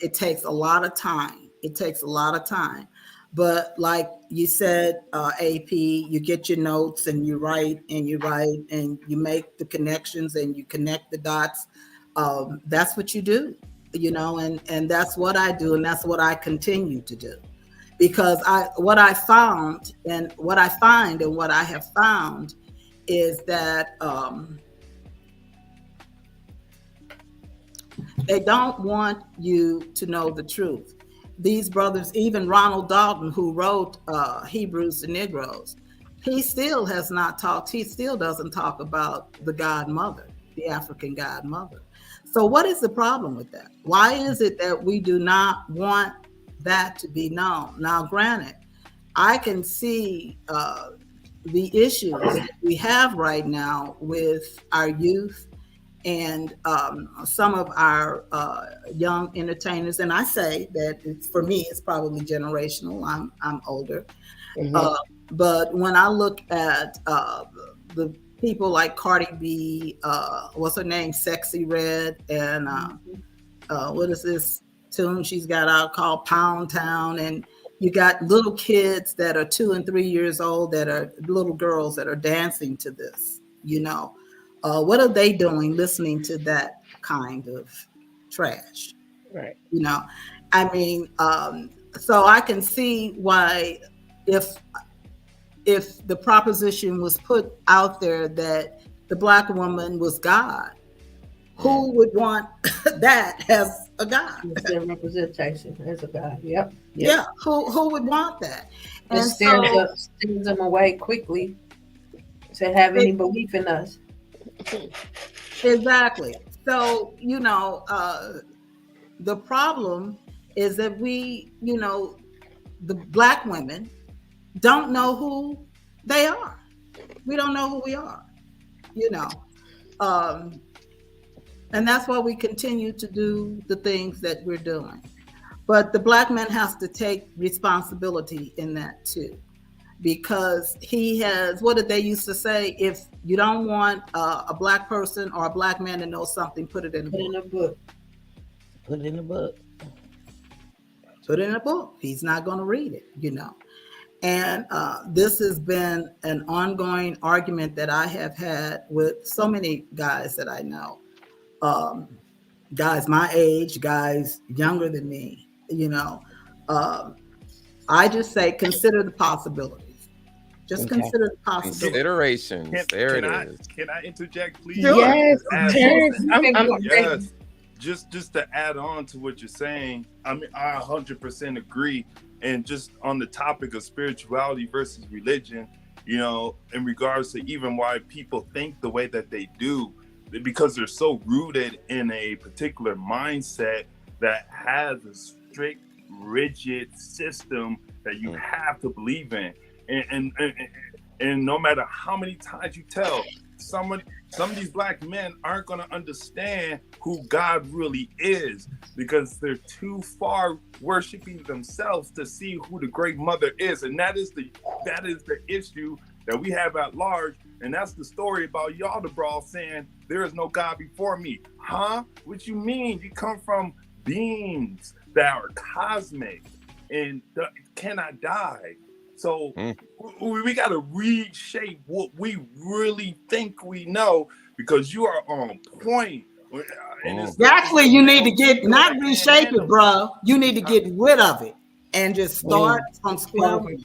It takes a lot of time. But like you said, AP, you get your notes and you write and you make the connections and you connect the dots. That's what you do, and that's what I do, and that's what I continue to do. Because what I have found is that they don't want you to know the truth. These brothers, even Ronald Dalton, who wrote Hebrews to Negroes, he still doesn't talk about the godmother, the African godmother. So what is the problem with that? Why is it that we do not want that to be known? Now, granted, I can see the issues that we have right now with our youth and some of our young entertainers, and I say that for me, it's probably generational. I'm older, but when I look at the people like Cardi B, what's her name, Sexy Red, and what is this tune she's got out called Pound Town, and you got little kids that are 2 and 3 years old, that are little girls that are dancing to this, What are they doing listening to that kind of trash? Right. I mean, so I can see why if the proposition was put out there that the Black woman was God, who would want that as a God? It's their representation as a God. Yep. Yeah. Who would want that? And steers them away quickly to have any belief in us. Exactly. So, the problem is that we, the Black women don't know who they are. We don't know who we are, and that's why we continue to do the things that we're doing. But the Black man has to take responsibility in that too, because he has, what did they used to say? If you don't want a Black person or a Black man to know something, put it in a book. Put it in a book. Put it in a book. He's not going to read it, And this has been an ongoing argument that I have had with so many guys that I know. Guys my age, guys younger than me, I just say consider the possibilities. Just consider the possibilities. Considerations. There it is. Can I interject, please? Yes, Yes. Just to add on to what you're saying, I mean, I 100% agree. And just on the topic of spirituality versus religion, in regards to even why people think the way that they do, because they're so rooted in a particular mindset that has a strict, rigid system that you have to believe in. And no matter how many times you tell, some of these black men aren't going to understand who God really is, because they're too far worshiping themselves to see who the great mother is. And that is the issue that we have at large. And that's the story about Yaldabaoth saying, there is no God before me. Huh? What you mean? You come from beings that are cosmic and cannot die. So we got to reshape what we really think we know, because you are on point. Actually, you need to get, not reshape it, bro. You need to get rid of it and just start from square one.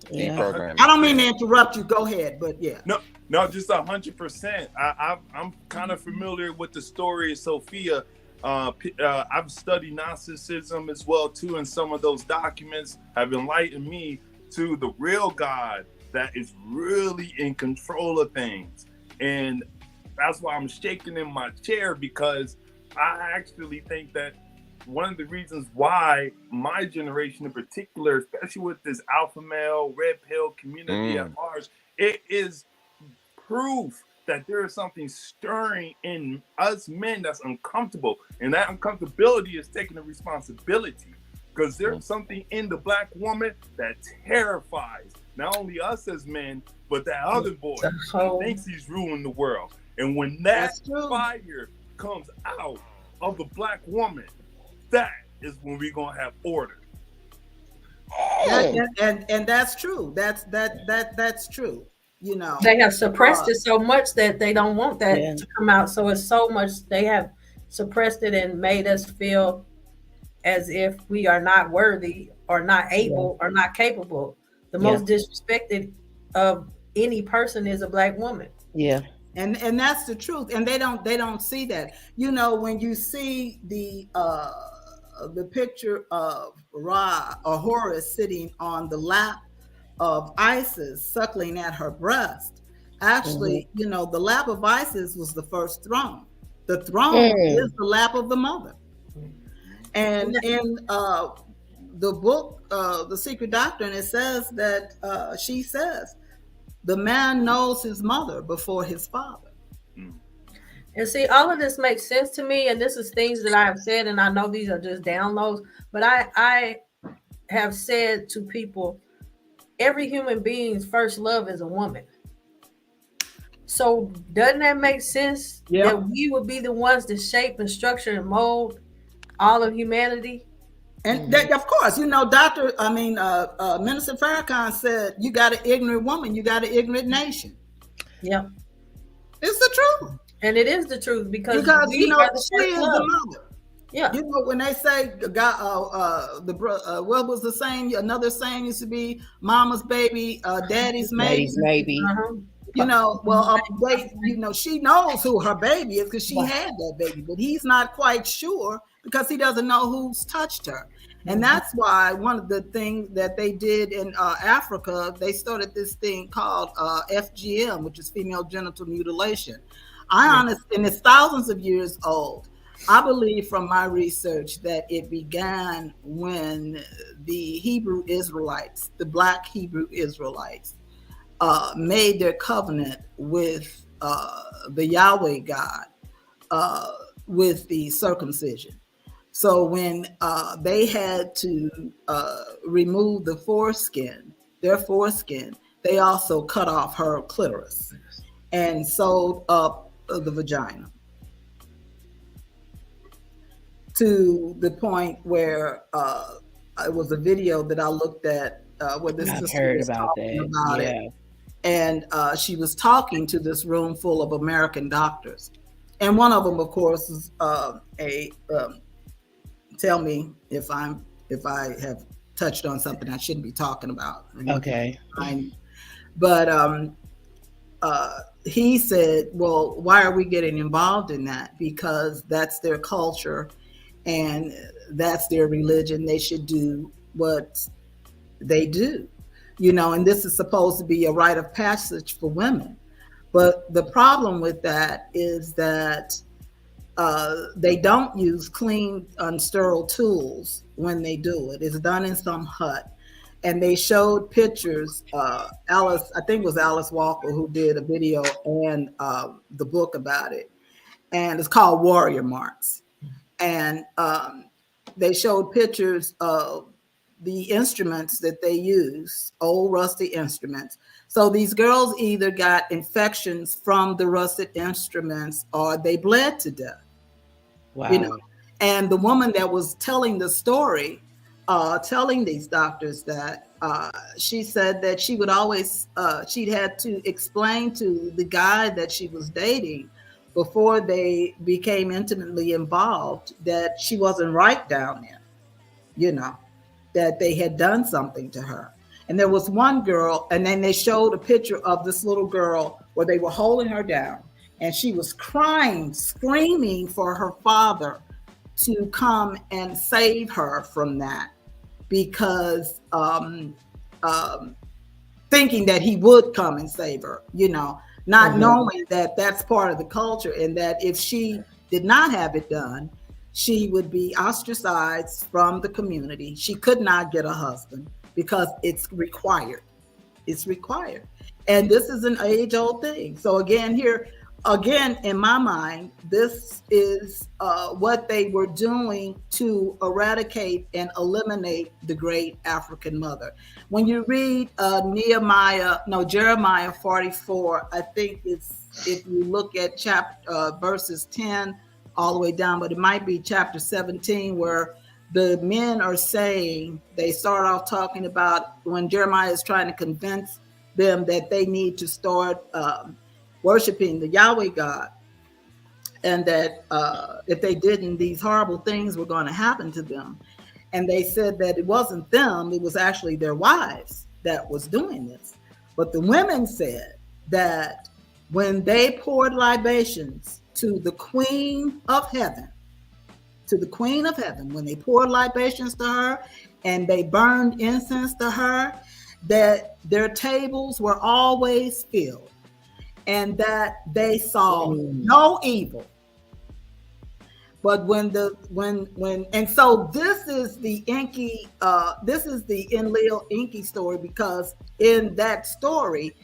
Deprogramming. I don't mean to interrupt you. Go ahead, but yeah. No, just 100%. I'm kind of familiar with the story of Sophia. I've studied Gnosticism as well too, and some of those documents have enlightened me to the real God that is really in control of things. And that's why I'm shaking in my chair, because I actually think that one of the reasons why my generation in particular, especially with this alpha male, red pill community at large, it is proof that there is something stirring in us men that's uncomfortable. And that uncomfortability is taking the responsibility, because there's something in the black woman that terrifies not only us as men, but that other boy who thinks he's ruling the world. And when that fire comes out of the black woman, that is when we're gonna have order. And that's true. That's true. You know, they have suppressed it so much that they don't want that to come out. So it's so much they have suppressed it and made us feel as if we are not worthy or not able or not capable. The most disrespected of any person is a black woman. Yeah. And that's the truth. And they don't see that. You know, when you see the picture of Ra or Horus sitting on the lap of Isis, suckling at her breast, actually, you know, the lap of Isis was the first throne. The throne is the lap of the mother. And in the book, The Secret Doctrine, it says that she says, the man knows his mother before his father. And see, all of this makes sense to me. And this is things that I have said, and I know these are just downloads, but I have said to people, every human being's first love is a woman. So doesn't that make sense that we would be the ones to shape and structure and mold all of humanity? And that, of course, you know, Minister Farrakhan said, you got an ignorant woman, you got an ignorant nation. Yeah. It's the truth. And it is the truth, because you know, she is the mother. Yeah. You know, when they say God, what was the saying? Another saying used to be mama's baby, daddy's maybe. Daddy's maybe. You know, you know, she knows who her baby is because she had that baby, but he's not quite sure because he doesn't know who's touched her. And that's why one of the things that they did in Africa, they started this thing called FGM, which is female genital mutilation. And it's thousands of years old. I believe from my research that it began when the Hebrew Israelites, the Black Hebrew Israelites, made their covenant with the Yahweh God with the circumcision. So when they had to remove the foreskin, their foreskin, they also cut off her clitoris and sewed up the vagina, to the point where it was a video that I looked at where this sister was talking about it. And she was talking to this room full of American doctors. And one of them, of course, is tell me if I have touched on something I shouldn't be talking about. Okay. But he said, well, why are we getting involved in that? Because that's their culture and that's their religion. They should do what they do, you know, and this is supposed to be a rite of passage for women. But the problem with that is that they don't use clean, unsterile tools when they do it. It's done in some hut. and they showed pictures. Alice, I think it was Alice Walker who did a video and the book about it, and it's called Warrior Marks. And they showed pictures of the instruments that they use, old rusty instruments. So these girls either got infections from the rusted instruments or they bled to death. Wow. You know, and the woman that was telling the story, telling these doctors that she said that she would always, she'd had to explain to the guy that she was dating before they became intimately involved that she wasn't right down there, you know, that they had done something to her. And there was one girl, and then they showed a picture of this little girl where they were holding her down, and she was crying, screaming for her father to come and save her from that, because thinking that he would come and save her, you know, not knowing that that's part of the culture, and that if she did not have it done, she would be ostracized from the community. She could not get a husband because it's required. It's required. And this is an age-old thing. So again, here, again, in my mind, this is what they were doing to eradicate and eliminate the great African mother. When you read Jeremiah 44, I think it's, if you look at verses 10 all the way down, but it might be chapter 17, where the men are saying, they start off talking about when Jeremiah is trying to convince them that they need to start worshiping the Yahweh God, and that if they didn't, these horrible things were going to happen to them. And they said that it wasn't them, it was actually their wives that was doing this. But the women said that when they poured libations to the Queen of Heaven, when they poured libations to her and they burned incense to her, that their tables were always filled, and that they saw no evil. But and so this is the Enki, this is the Enlil Enki story, because in that story,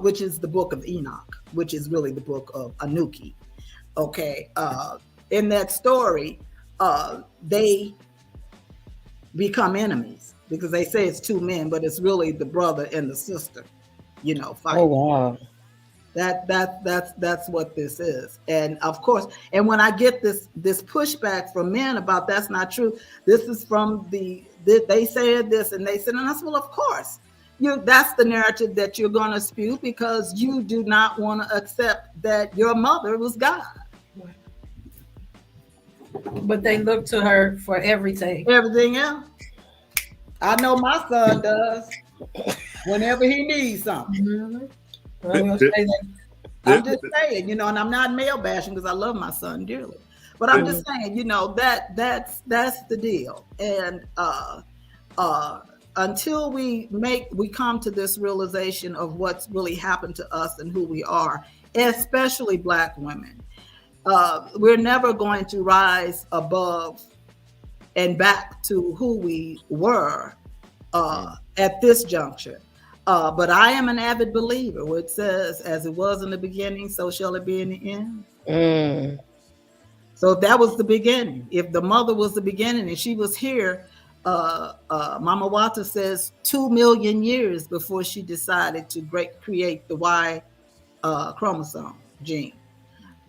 which is the book of Enoch, which is really the book of Anuki, okay, in that story, they become enemies because they say it's two men, but it's really the brother and the sister, you know, fighting. Oh wow. That's what this is. And of course, and when I get this pushback from men about that's not true, this is from they said this and they said, and I said, well, of course, that's the narrative that you're going to spew, because you do not want to accept that your mother was God. But they look to her for everything. Everything else. I know my son does. Whenever he needs something. Mm-hmm. I'm just saying, you know, and I'm not male bashing because I love my son dearly. But I'm just saying, you know, that's the deal. And until we come to this realization of what's really happened to us and who we are, especially Black women, we're never going to rise above and back to who we were at this juncture. But I am an avid believer where it says, as it was in the beginning, so shall it be in the end. So if that was the beginning, if the mother was the beginning and she was here, Mama Wata says 2 million years before she decided to create the Y chromosome gene.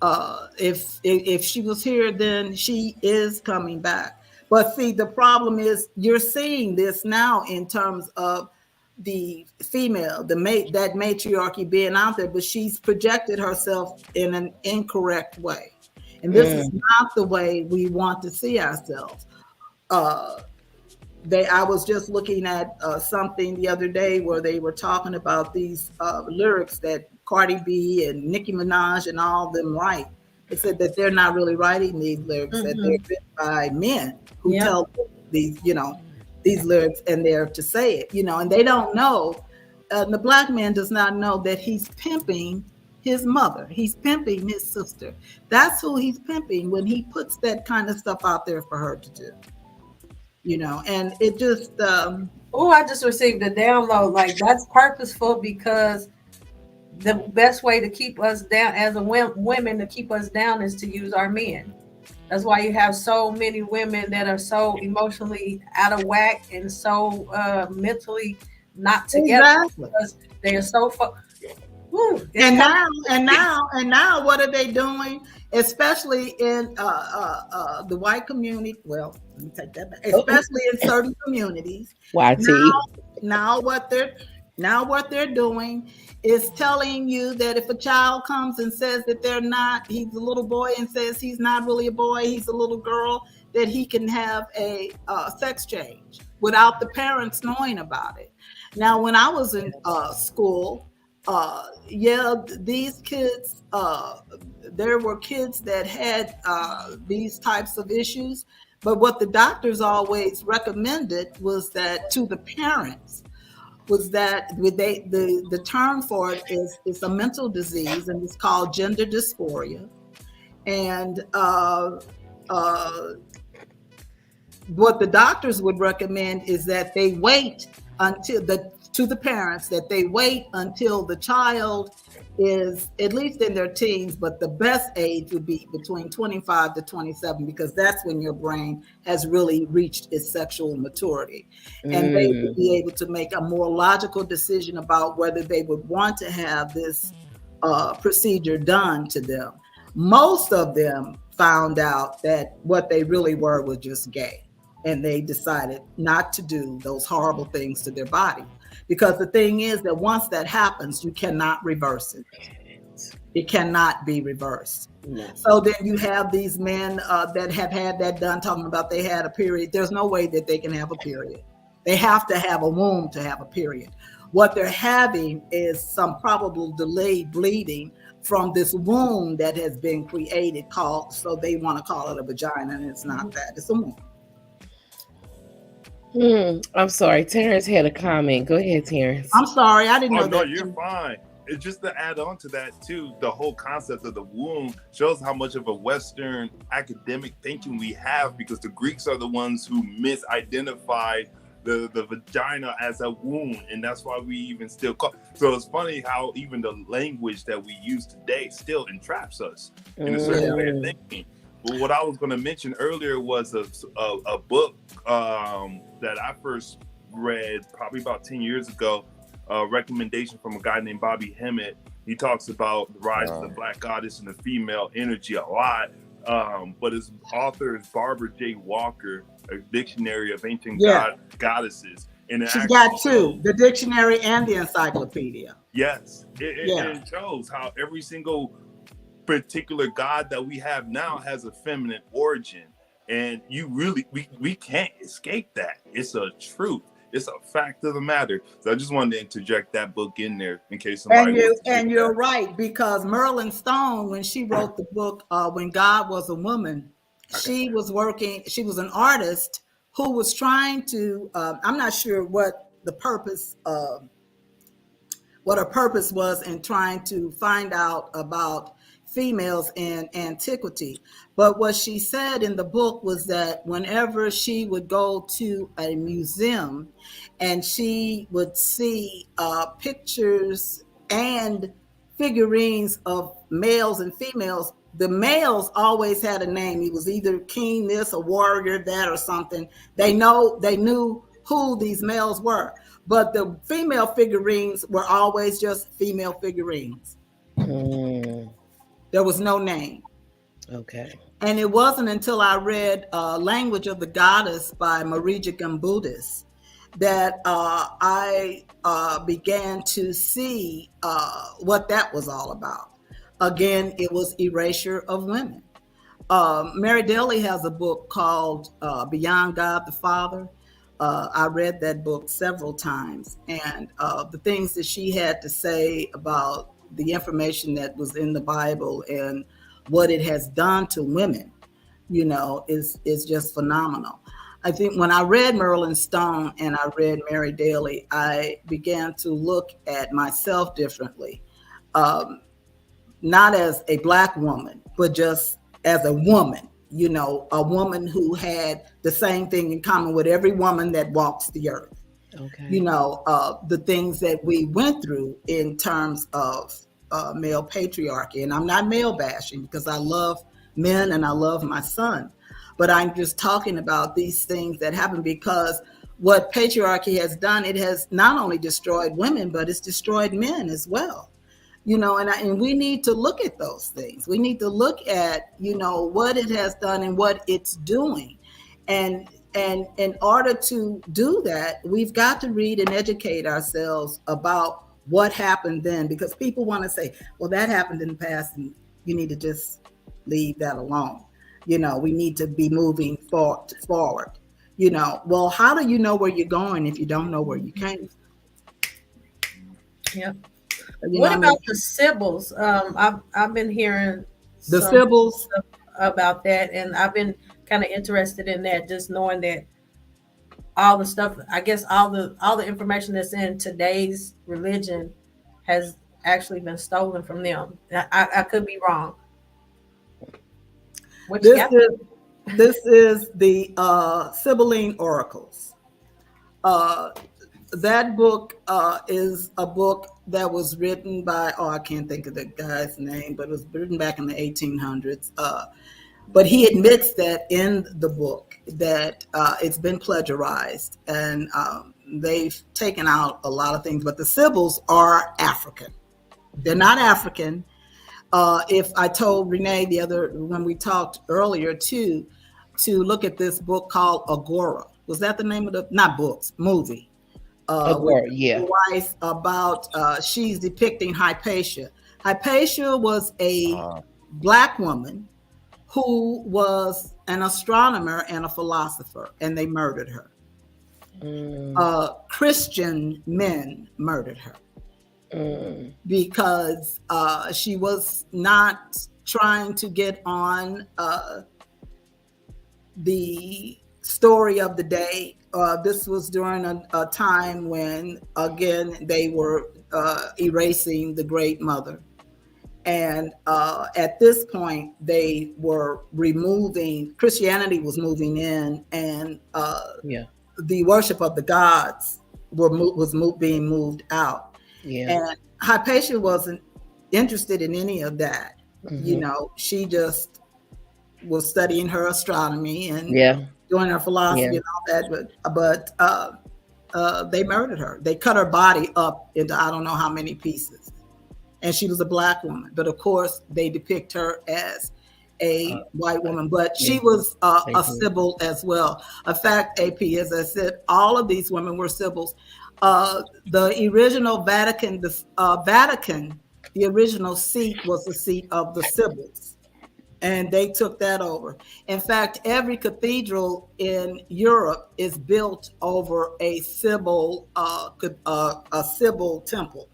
If she was here, then she is coming back. But see, the problem is you're seeing this now in terms of the female, that matriarchy being out there, but she's projected herself in an incorrect way. And this is not the way we want to see ourselves. I was just looking at something the other day where they were talking about these lyrics that Cardi B and Nicki Minaj and all of them write. They said that they're not really writing these lyrics, that they're written by men who tell these, you know, these lyrics, and they're to say it, you know, and they don't know. The Black man does not know that he's pimping his mother. He's pimping his sister. That's who he's pimping when he puts that kind of stuff out there for her to do. And it just, Oh, I just received a download. Like, that's purposeful, because the best way to keep us down as a women, to keep us down, is to use our men. That's why you have so many women that are so emotionally out of whack and so mentally not together, exactly. because they are so And now, what are they doing? Especially in the white community. Well, let me take that back. Especially in certain communities. YT. Now what they're doing is telling you that if a child comes and says that he's a little boy, and says he's not really a boy, he's a little girl, that he can have a sex change without the parents knowing about it. Now, when I was in school, these kids, there were kids that had these types of issues, but what the doctors always recommended was that to the parents, was that the term for it is a mental disease, and it's called gender dysphoria. And what the doctors would recommend is that they wait until to the parents, that they wait until the child is at least in their teens, but the best age would be between 25 to 27, because that's when your brain has really reached its sexual maturity. And they would be able to make a more logical decision about whether they would want to have this procedure done to them. Most of them found out that what they really were was just gay, and they decided not to do those horrible things to their body. Because the thing is that once that happens, you cannot reverse it. It cannot be reversed. No. So then you have these men that have had that done, talking about they had a period. There's no way that they can have a period. They have to have a womb to have a period. What they're having is some probable delayed bleeding from this wound that has been created, so they want to call it a vagina, and it's not that. It's a womb. I'm sorry. Terrence had a comment. Go ahead, Terrence. I'm sorry. I didn't know No, that. you're fine. It's just to add on to that too, the whole concept of the womb shows how much of a Western academic thinking we have, because the Greeks are the ones who misidentified the vagina as a womb, and that's why we even still call. So it's funny how even the language that we use today still entraps us in a certain way of thinking. But what I was going to mention earlier was a book that I first read probably about 10 years ago, a recommendation from a guy named Bobby Hemmett. He talks about the rise of the Black goddess and the female energy a lot. But his author is Barbara J. Walker, a dictionary of ancient goddesses. And she's got two, the dictionary and the encyclopedia. Yes, it shows how every single particular god that we have now has a feminine origin, and we can't escape that. It's a truth. It's a fact of the matter. So I just wanted to interject that book in there in case somebody. And you're right, because Merlin Stone, when she wrote the book When God Was a Woman, she was an artist who was trying to. I'm not sure what her purpose was in trying to find out about females in antiquity. But what she said in the book was that whenever she would go to a museum and she would see pictures and figurines of males and females, the males always had a name. He was either king this, a warrior that, or something. They knew who these males were, but the female figurines were always just female figurines. There was no name. Okay. And it wasn't until I read Language of the Goddess by Marija Gambudis that I began to see what that was all about. Again, it was erasure of women. Mary Daly has a book called Beyond God the Father. I read that book several times, and the things that she had to say about the information that was in the Bible and what it has done to women, is just phenomenal. I think when I read Merlin Stone and I read Mary Daly, I began to look at myself differently, not as a Black woman, but just as a woman, a woman who had the same thing in common with every woman that walks the earth. Okay. The things that we went through in terms of male patriarchy. And I'm not male bashing because I love men and I love my son, but I'm just talking about these things that happen because what patriarchy has done, it has not only destroyed women, but it's destroyed men as well. And we need to look at those things. We need to look at, what it has done and what it's doing. And in order to do that, we've got to read and educate ourselves about what happened then, because people want to say, well, that happened in the past and you need to just leave that alone. We need to be moving forward. Well, how do you know where you're going if you don't know where you came from? Yep. What about the Sibyls? I've been hearing the Sibyls about that, and I've been kind of interested in that, just knowing that all the stuff, I guess all the information that's in today's religion has actually been stolen from them. I could be wrong. This is the Sibylline Oracles. That book is a book that was written by, I can't think of the guy's name, but it was written back in the 1800s. But he admits that in the book that it's been plagiarized, and they've taken out a lot of things, but the Sibyls are African. They're not African. If I told Renee when we talked earlier to look at this book called Agora. Was that the name of movie? Agora, yeah. Wife about she's depicting Hypatia. Hypatia was a Black woman who was an astronomer and a philosopher, and they murdered her. Christian men murdered her because she was not trying to get on the story of the day. This was during a time when, again, they were erasing the Great Mother. And at this point, they were Christianity was moving in, and the worship of the gods was being moved out. Yeah. And Hypatia wasn't interested in any of that. She just was studying her astronomy and doing her philosophy and all that, but they murdered her. They cut her body up into I don't know how many pieces, and she was a Black woman. But of course, they depict her as a white woman, but she was a Sibyl as well. In fact, AP, as I said, all of these women were Sibyls. The original Vatican, the original seat was the seat of the Sibyls. And they took that over. In fact, every cathedral in Europe is built over a Sibyl temple.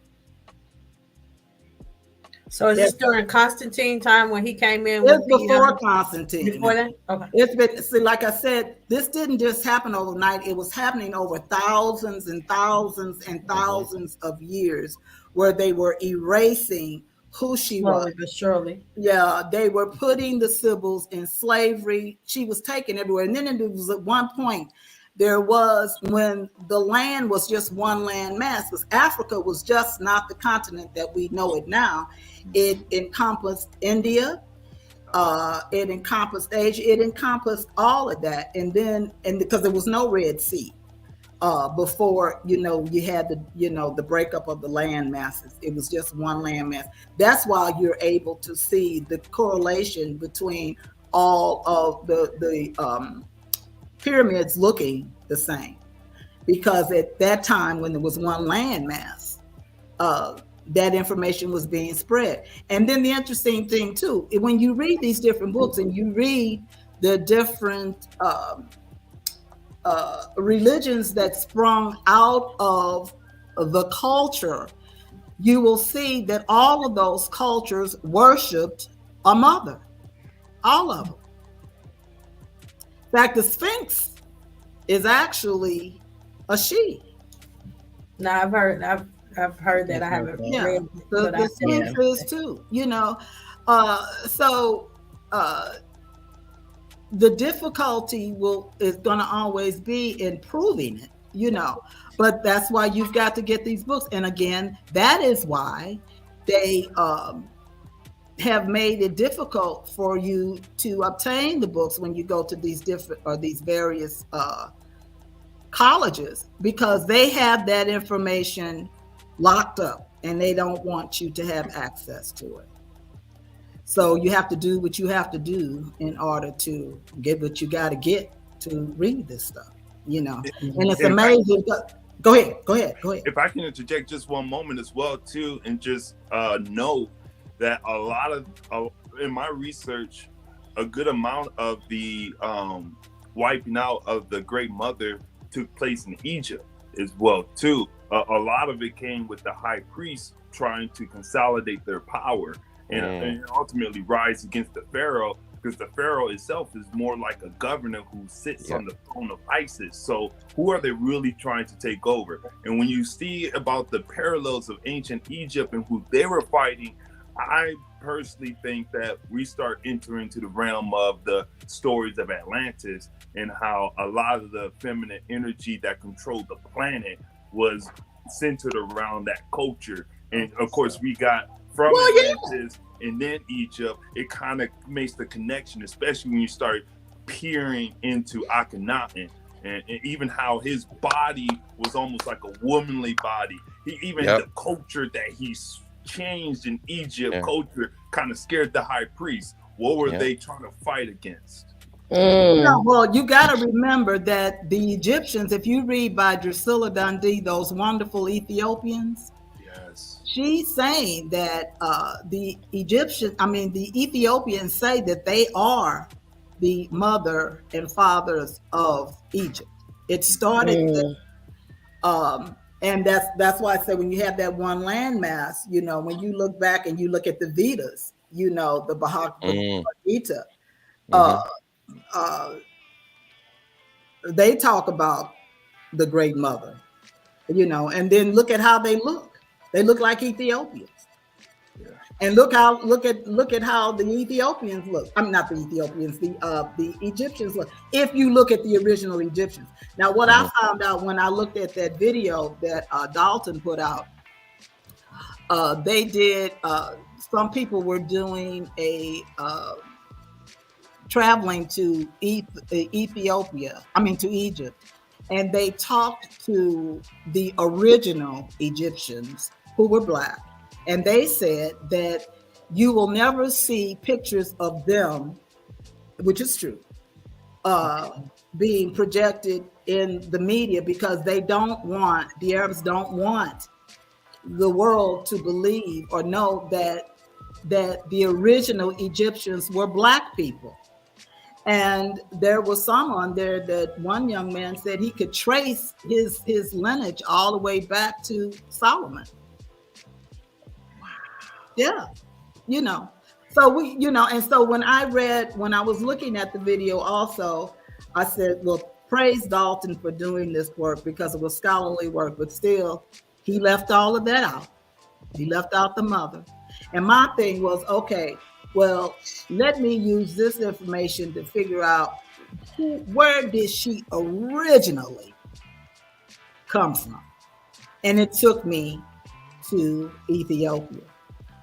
So is this during Constantine time when he came in? It's before Constantine. Before that? Okay. It's been, like I said, this didn't just happen overnight. It was happening over thousands and thousands and thousands of years, where they were erasing who she was. But surely. Yeah, they were putting the Sibyls in slavery. She was taken everywhere. And then it was at one point, there was when the land was just one land mass, because Africa was just not the continent that we know it now. It encompassed India, it encompassed Asia, it encompassed all of that. And because there was no Red Sea before, you had the breakup of the land masses. It was just one land mass. That's why you're able to see the correlation between all of the pyramids looking the same, because at that time when there was one land mass, that information was being spread. And then the interesting thing too, when you read these different books and you read the different religions that sprung out of the culture, you will see that all of those cultures worshipped a mother, all of them. In fact, the Sphinx is actually a she. No, I've heard that. I haven't read. The Sphinx is too. the difficulty is going to always be in proving it, you know. But that's why you've got to get these books. And again, that is why they have made it difficult for you to obtain the books when you go to these different or these various colleges, because they have that information locked up and they don't want you to have access to it. So you have to do what you have to do in order to get what you got to get to read this stuff, you know. And it's amazing. Go ahead. If I can interject just one moment as well too, and just know that a lot of in my research, a good amount of the wiping out of the Great Mother took place in Egypt as well too. A lot of it came with the high priest trying to consolidate their power and ultimately rise against the Pharaoh, because the Pharaoh itself is more like a governor who sits on the throne of Isis. So who are they really trying to take over? And when you see about the parallels of ancient Egypt and who they were fighting, I personally think that we start entering into the realm of the stories of Atlantis and how a lot of the feminine energy that controlled the planet was centered around that culture. And of course, we got from Atlantis and then Egypt. It kind of makes the connection, especially when you start peering into Akhenaten and even how his body was almost like a womanly body. The culture that he's changed in Egypt, culture kind of scared the high priest. What were they trying to fight against? No, well, you got to remember that the Egyptians, if you read by Drusilla Dundee, those wonderful Ethiopians, she's saying that the Ethiopians say that they are the mother and fathers of Egypt. It started and that's why I say when you have that one landmass, you know, when you look back and you look at the Vedas, you know, the Bhagavad Gita, they talk about the Great Mother, you know, and then look at how they look. They look like Ethiopians. And look at how the Ethiopians look. I'm not the Ethiopians, the Egyptians look. If you look at the original Egyptians. Now, what I found out when I looked at that video that Dalton put out, they did. Some people were doing a traveling to Ethiopia. To Egypt, and they talked to the original Egyptians who were Black. And they said that you will never see pictures of them, which is true, being projected in the media, because the Arabs don't want the world to believe or know that the original Egyptians were Black people. And there was some on there that one young man said he could trace his lineage all the way back to Solomon. Yeah, you know. So and so when I was looking at the video also, I said, well, praise Dalton for doing this work, because it was scholarly work, but still, he left all of that out. He left out the mother. And my thing was, okay, well, let me use this information to figure out where did she originally come from? And it took me to Ethiopia.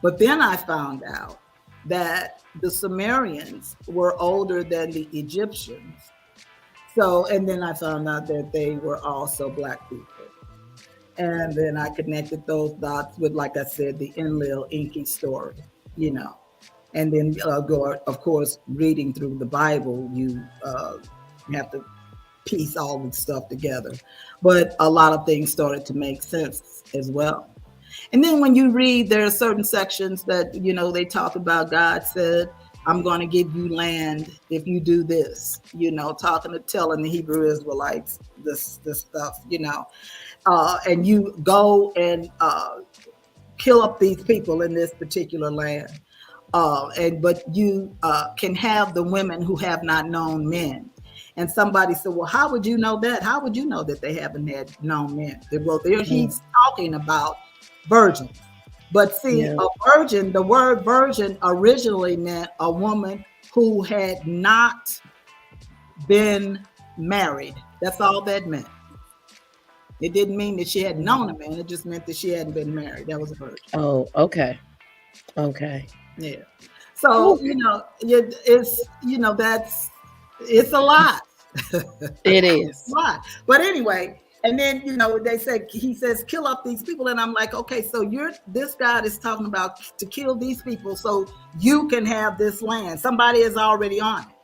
But then I found out that the Sumerians were older than the Egyptians. So, and then I found out that they were also Black people. And then I connected those dots with, like I said, the Enlil Enki story, you know. And then, of course, reading through the Bible, you have to piece all the stuff together. But a lot of things started to make sense as well. And then when you read, there are certain sections that, you know, they talk about God said, I'm going to give you land if you do this, you know, telling the Hebrew Israelites this stuff, you know, and you go and kill up these people in this particular land. But you can have the women who have not known men. And somebody said, well, how would you know that? How would you know that they haven't had known men? Well, he's talking about virgins. But see, a virgin, the word virgin originally meant a woman who had not been married. That's all that meant. It didn't mean that she had known a man. It just meant that she hadn't been married. That was a virgin. Oh, okay. Okay. Yeah. So, it's, it's a lot. It is. Why? But anyway, and then, he says, kill up these people. And I'm like, okay, so this God is talking about to kill these people so you can have this land. Somebody is already on it.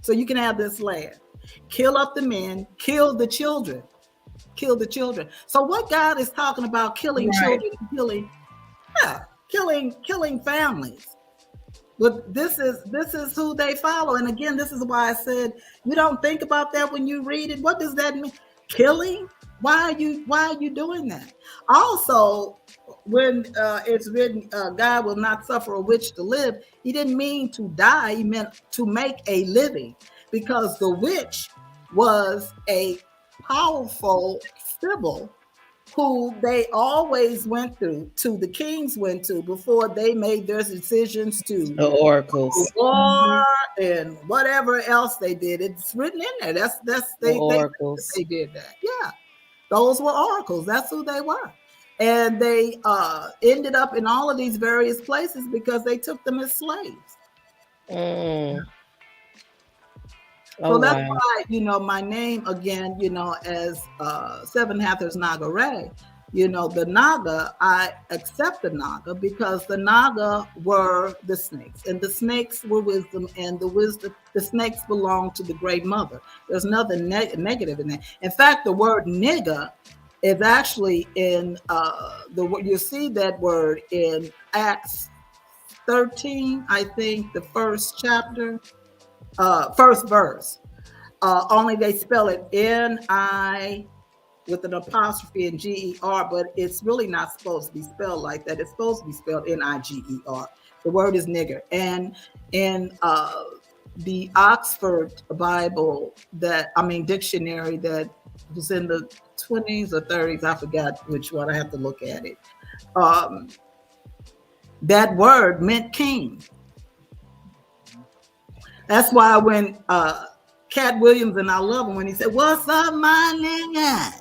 So you can have this land. Kill up the men, kill the children. Kill the children. So what God is talking about killing children, killing families. But this is who they follow. And again, this is why I said you don't think about that when you read it. What does that mean? Killing? Why are you doing that? Also, when it's written, God will not suffer a witch to live, he didn't mean to die, he meant to make a living, because the witch was a powerful sybil who they always went to the kings went to before they made their decisions to the oracles, war and whatever else they did. It's written in there. They oracles. They did that. Yeah, those were oracles. That's who they were, and they ended up in all of these various places because they took them as slaves. So that's why, my name again, as Seven Hathors Naga Ray, the Naga, I accept the Naga because the Naga were the snakes, and the snakes were wisdom, and the snakes belong to the Great Mother. There's nothing negative in that. In fact, the word nigga is actually in you see that word in Acts 13, I think, the first chapter. First verse, only they spell it N-I with an apostrophe and G-E-R, but it's really not supposed to be spelled like that. It's supposed to be spelled N-I-G-E-R. The word is nigger. And in the Oxford Bible dictionary that was in the 20s or 30s, I forgot which one, I have to look at it. That word meant king. That's why when Cat Williams, and I love him when he said, "What's up, my nigga?"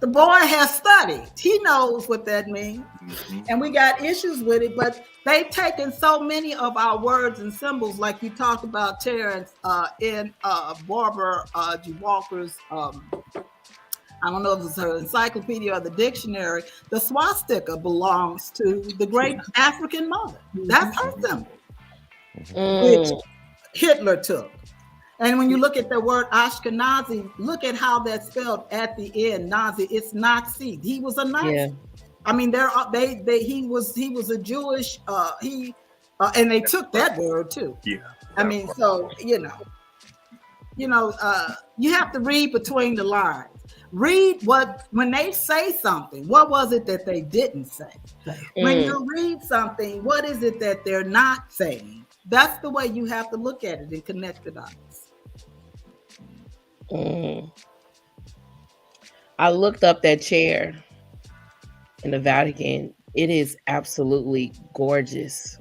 The boy has studied. He knows what that means. And we got issues with it, but they've taken so many of our words and symbols, like you talked about, Terrence, in Barbara G. Walker's I don't know if it's her encyclopedia or the dictionary. The swastika belongs to the great African mother. That's her symbol, which Hitler took. And when you look at the word Ashkenazi, look at how that's spelled at the end. Nazi, it's Nazi. He was a Nazi. Yeah. I mean, he was a Jewish. And they took that word too. Yeah. I mean, so you have to read between the lines. Read when they say something, what was it that they didn't say? When you read something, what is it that they're not saying? That's the way you have to look at it and connect the dots. I looked up that chair in the Vatican. It is absolutely gorgeous.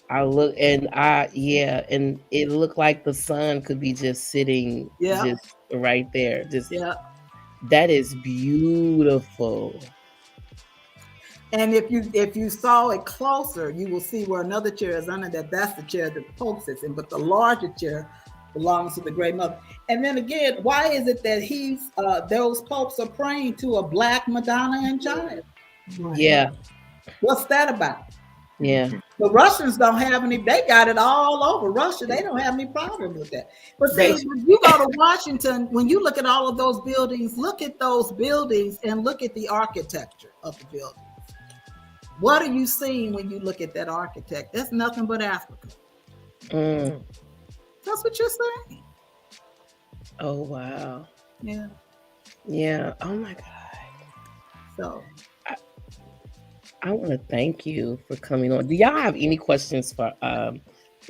And it looked like the sun could be just sitting just right there. That is beautiful. And if you saw it closer, you will see where another chair is under that. That's the chair that the Pope sits in, but the larger chair belongs to the Great Mother. And then again, why is it that those popes are praying to a black Madonna and child? Yeah. What's that about? Yeah. The Russians don't have any, they got it all over Russia. They don't have any problem with that. But see, when you go to Washington, when you look at all of those buildings, look at those buildings and look at the architecture of the buildings. What are you seeing when you look at that architect? That's nothing but Africa. That's what you're saying. Oh, wow. Yeah. Yeah. Oh, my God. So I want to thank you for coming on. Do y'all have any questions for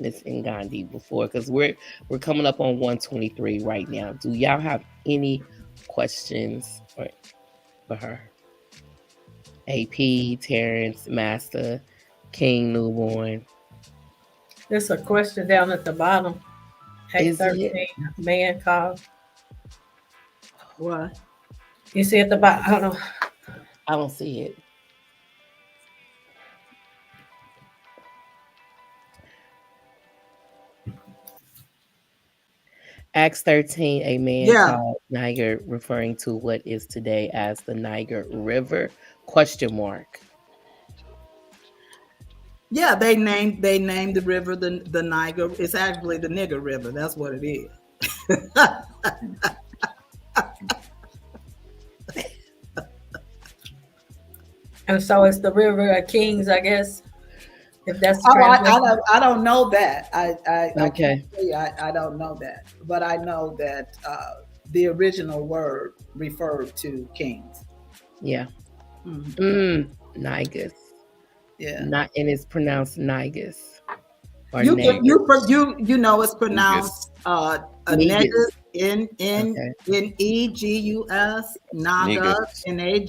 Ms. Ngandi before? Because we're coming up on 123 right now. Do y'all have any questions for her? AP, Terrence, Master, King Newborn. There's a question down at the bottom. Is it? 813 man called. What? You see at the bottom? I don't know. I don't see it. Acts 13, a man Yeah. called Niger, referring to what is today as the Niger River? Question mark. Yeah, they named the river the Niger. It's actually the Nigger River. That's what it is. And so it's the River of Kings, I guess. If that's the Oh, translation. I don't know that. I Okay. can't tell you, I don't know that, but I know that the original word referred to kings. Yeah. Mhm. Nigus. Yeah. Not, and it's pronounced Nigus. Or You Nagus. you know it's pronounced Negus. Negus, Negus, Nagas, Nagas, Nigger.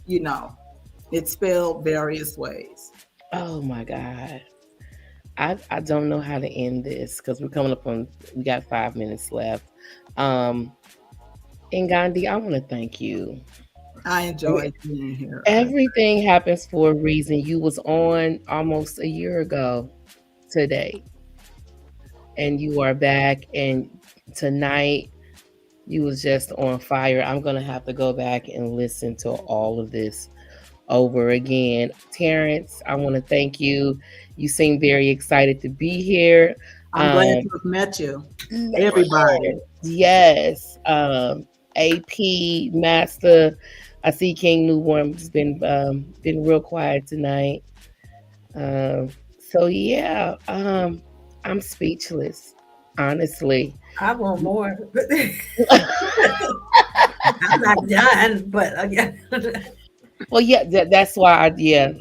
You know, it's spelled various ways. Oh my God. I don't know how to end this because we're coming up on, we got 5 minutes left. Ngandi, I want to thank you. I enjoyed being here. Everything happens for a reason. You was on almost a year ago today, and you are back. And tonight, you was just on fire. I'm gonna have to go back and listen to all of this over again. Terrence, I want to thank you. You seem very excited to be here. I'm glad to have met you, everybody. Yes. AP Master. I see King Newborn has been real quiet tonight. So yeah, I'm speechless, honestly. I want more. I'm not done, but again. Well, yeah, that's why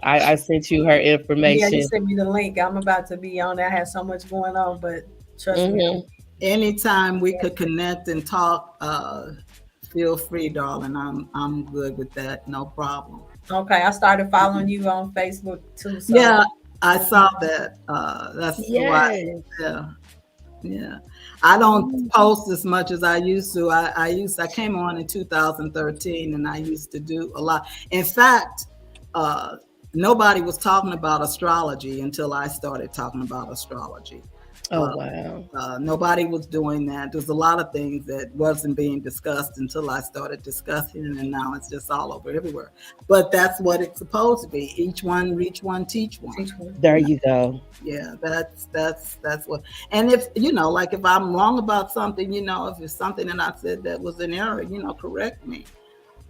I sent you her Yeah, information. you sent me the link. I'm about to be on there. I have so much going on, but trust me. Anytime we could connect and talk, feel free, darling. I'm good with that. No problem. Okay, I started following you on Facebook too. So. Yeah, I saw that. That's why. Yes. Yeah. I don't post as much as I used to. I came on in 2013, and I used to do a lot. In fact, nobody was talking about astrology until I started talking about astrology. Oh wow. Nobody was doing that. There's a lot of things that wasn't being discussed until I started discussing it, and now it's just all over everywhere. But that's what it's supposed to be. Each one reach one, teach one. There you go. Yeah, that's what. And if like if I'm wrong about something, if it's something that I said that was an error, correct me,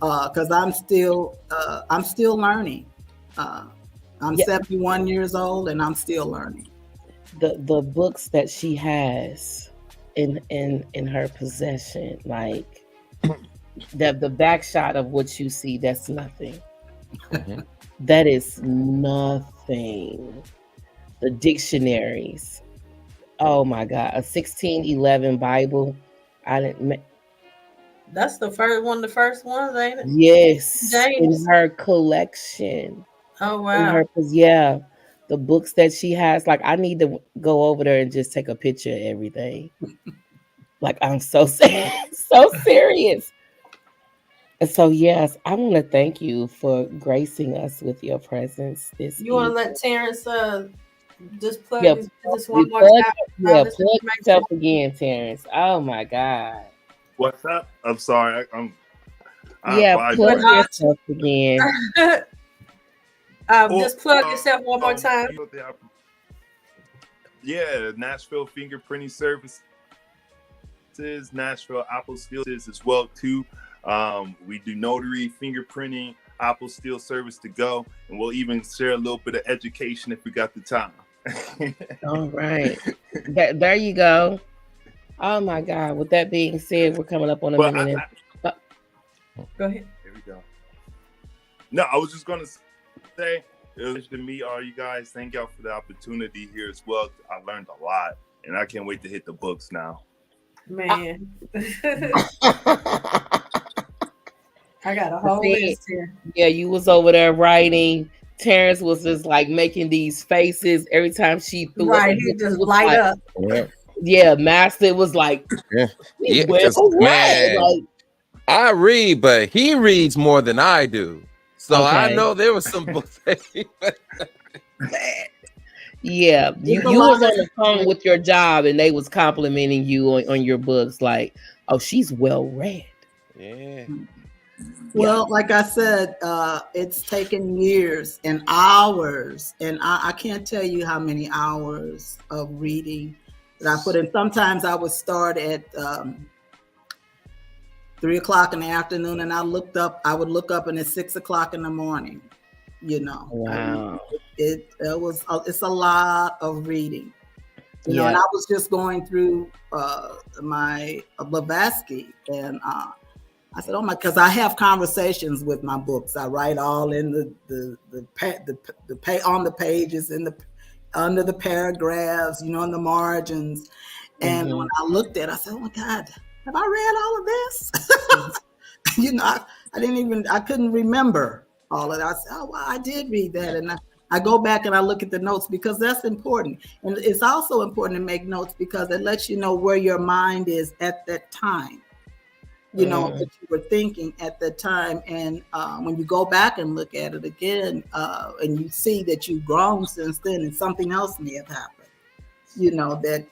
because I'm still learning. I'm 71 years old, and I'm still learning. The books that she has in her possession, like the back shot of what you see, that's nothing. That is nothing. The dictionaries, oh my God, a 1611 Bible. That's the first ones, ain't it? Yes, James. in her collection. Oh wow. The books that she has, like I need to go over there and just take a picture of everything. Like I'm so serious. And so yes, I want to thank you for gracing us with your presence this You want to evening. let Terrence just plug Yeah, his business one more plug time? yourself again, Terrence. Oh my God. What's up? I'm sorry. Plug yourself again. Just plug yourself one more time. Yeah, Nashville Fingerprinting Services, Nashville Apostille as well too. We do notary, fingerprinting, apostille service to go, and we'll even share a little bit of education if we got the time. All right, there you go. Oh my God! With that being said, we're coming up on a minute. Go ahead. Here we go. No, I was just gonna say it was to meet all you guys. Thank y'all for the opportunity here as well. I learned a lot, and I can't wait to hit the books now. Man. I got a The whole thing- list here. Yeah, you was over there writing. Terrence was just like making these faces every time she threw up. Right, a he book. just It was light like, up. Yeah, Master was like, Yeah, "We because well read." man, Like, I read, but he reads more than I do. So I Okay. know there was some books. yeah, you It's a was lot. on the phone with your job, and they was complimenting you on your books. Like, oh, she's well read. Yeah. Well, like I said, it's taken years and hours, and I can't tell you how many hours of reading that I put in. Sometimes I would start at 3 o'clock in the afternoon, and I would look up, and it's 6 o'clock in the morning. You know, Wow. it's a lot of reading. You know, and I was just going through my Blavatsky, and I said, "Oh my!" Because I have conversations with my books. I write all in the on the pages, under the paragraphs, you know, in the margins. And when I looked at it, I said, "Oh my God, have I read all of this?" You know, I couldn't remember all of it. I said, "Oh, well, I did read that," and I go back and I look at the notes because that's important. And it's also important to make notes because it lets you know where your mind is at that time. You know, what you were thinking at the time. And when you go back and look at it again, and you see that you've grown since then and something else may have happened, you know, that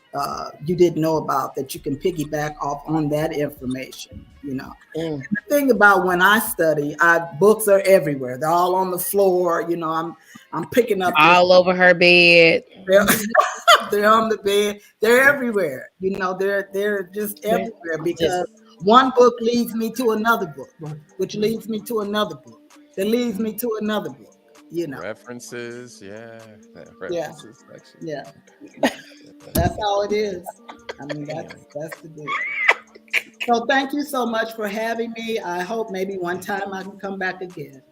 you didn't know about, that you can piggyback off on that information, you know. And the thing about when I study, books are everywhere. They're all on the floor. You know, I'm picking up all over her bed. They're on the bed. They're everywhere. You know, they're just everywhere because one book leads me to another book, which leads me to another book, that leads me to another book. You know, References, references section. Yeah. That's how it is. I mean, that's the deal. So thank you so much for having me. I hope maybe one time I can come back again.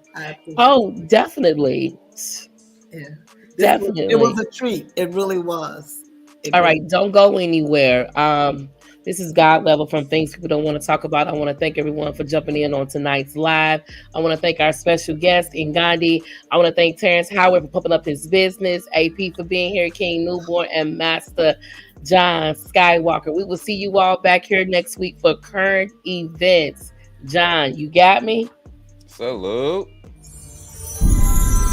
Oh, definitely. Yeah. Definitely. It was a treat. It really was. All right, don't go anywhere. This is God Level from Things People Don't Want to Talk About. I want to thank everyone for jumping in on tonight's live. I want to thank our special guest, Ngandi. I want to thank Terrence Howard for pumping up his business, AP for being here, King Newborn, and Master John Skywalker. We will see you all back here next week for current events. John, you got me? Salute.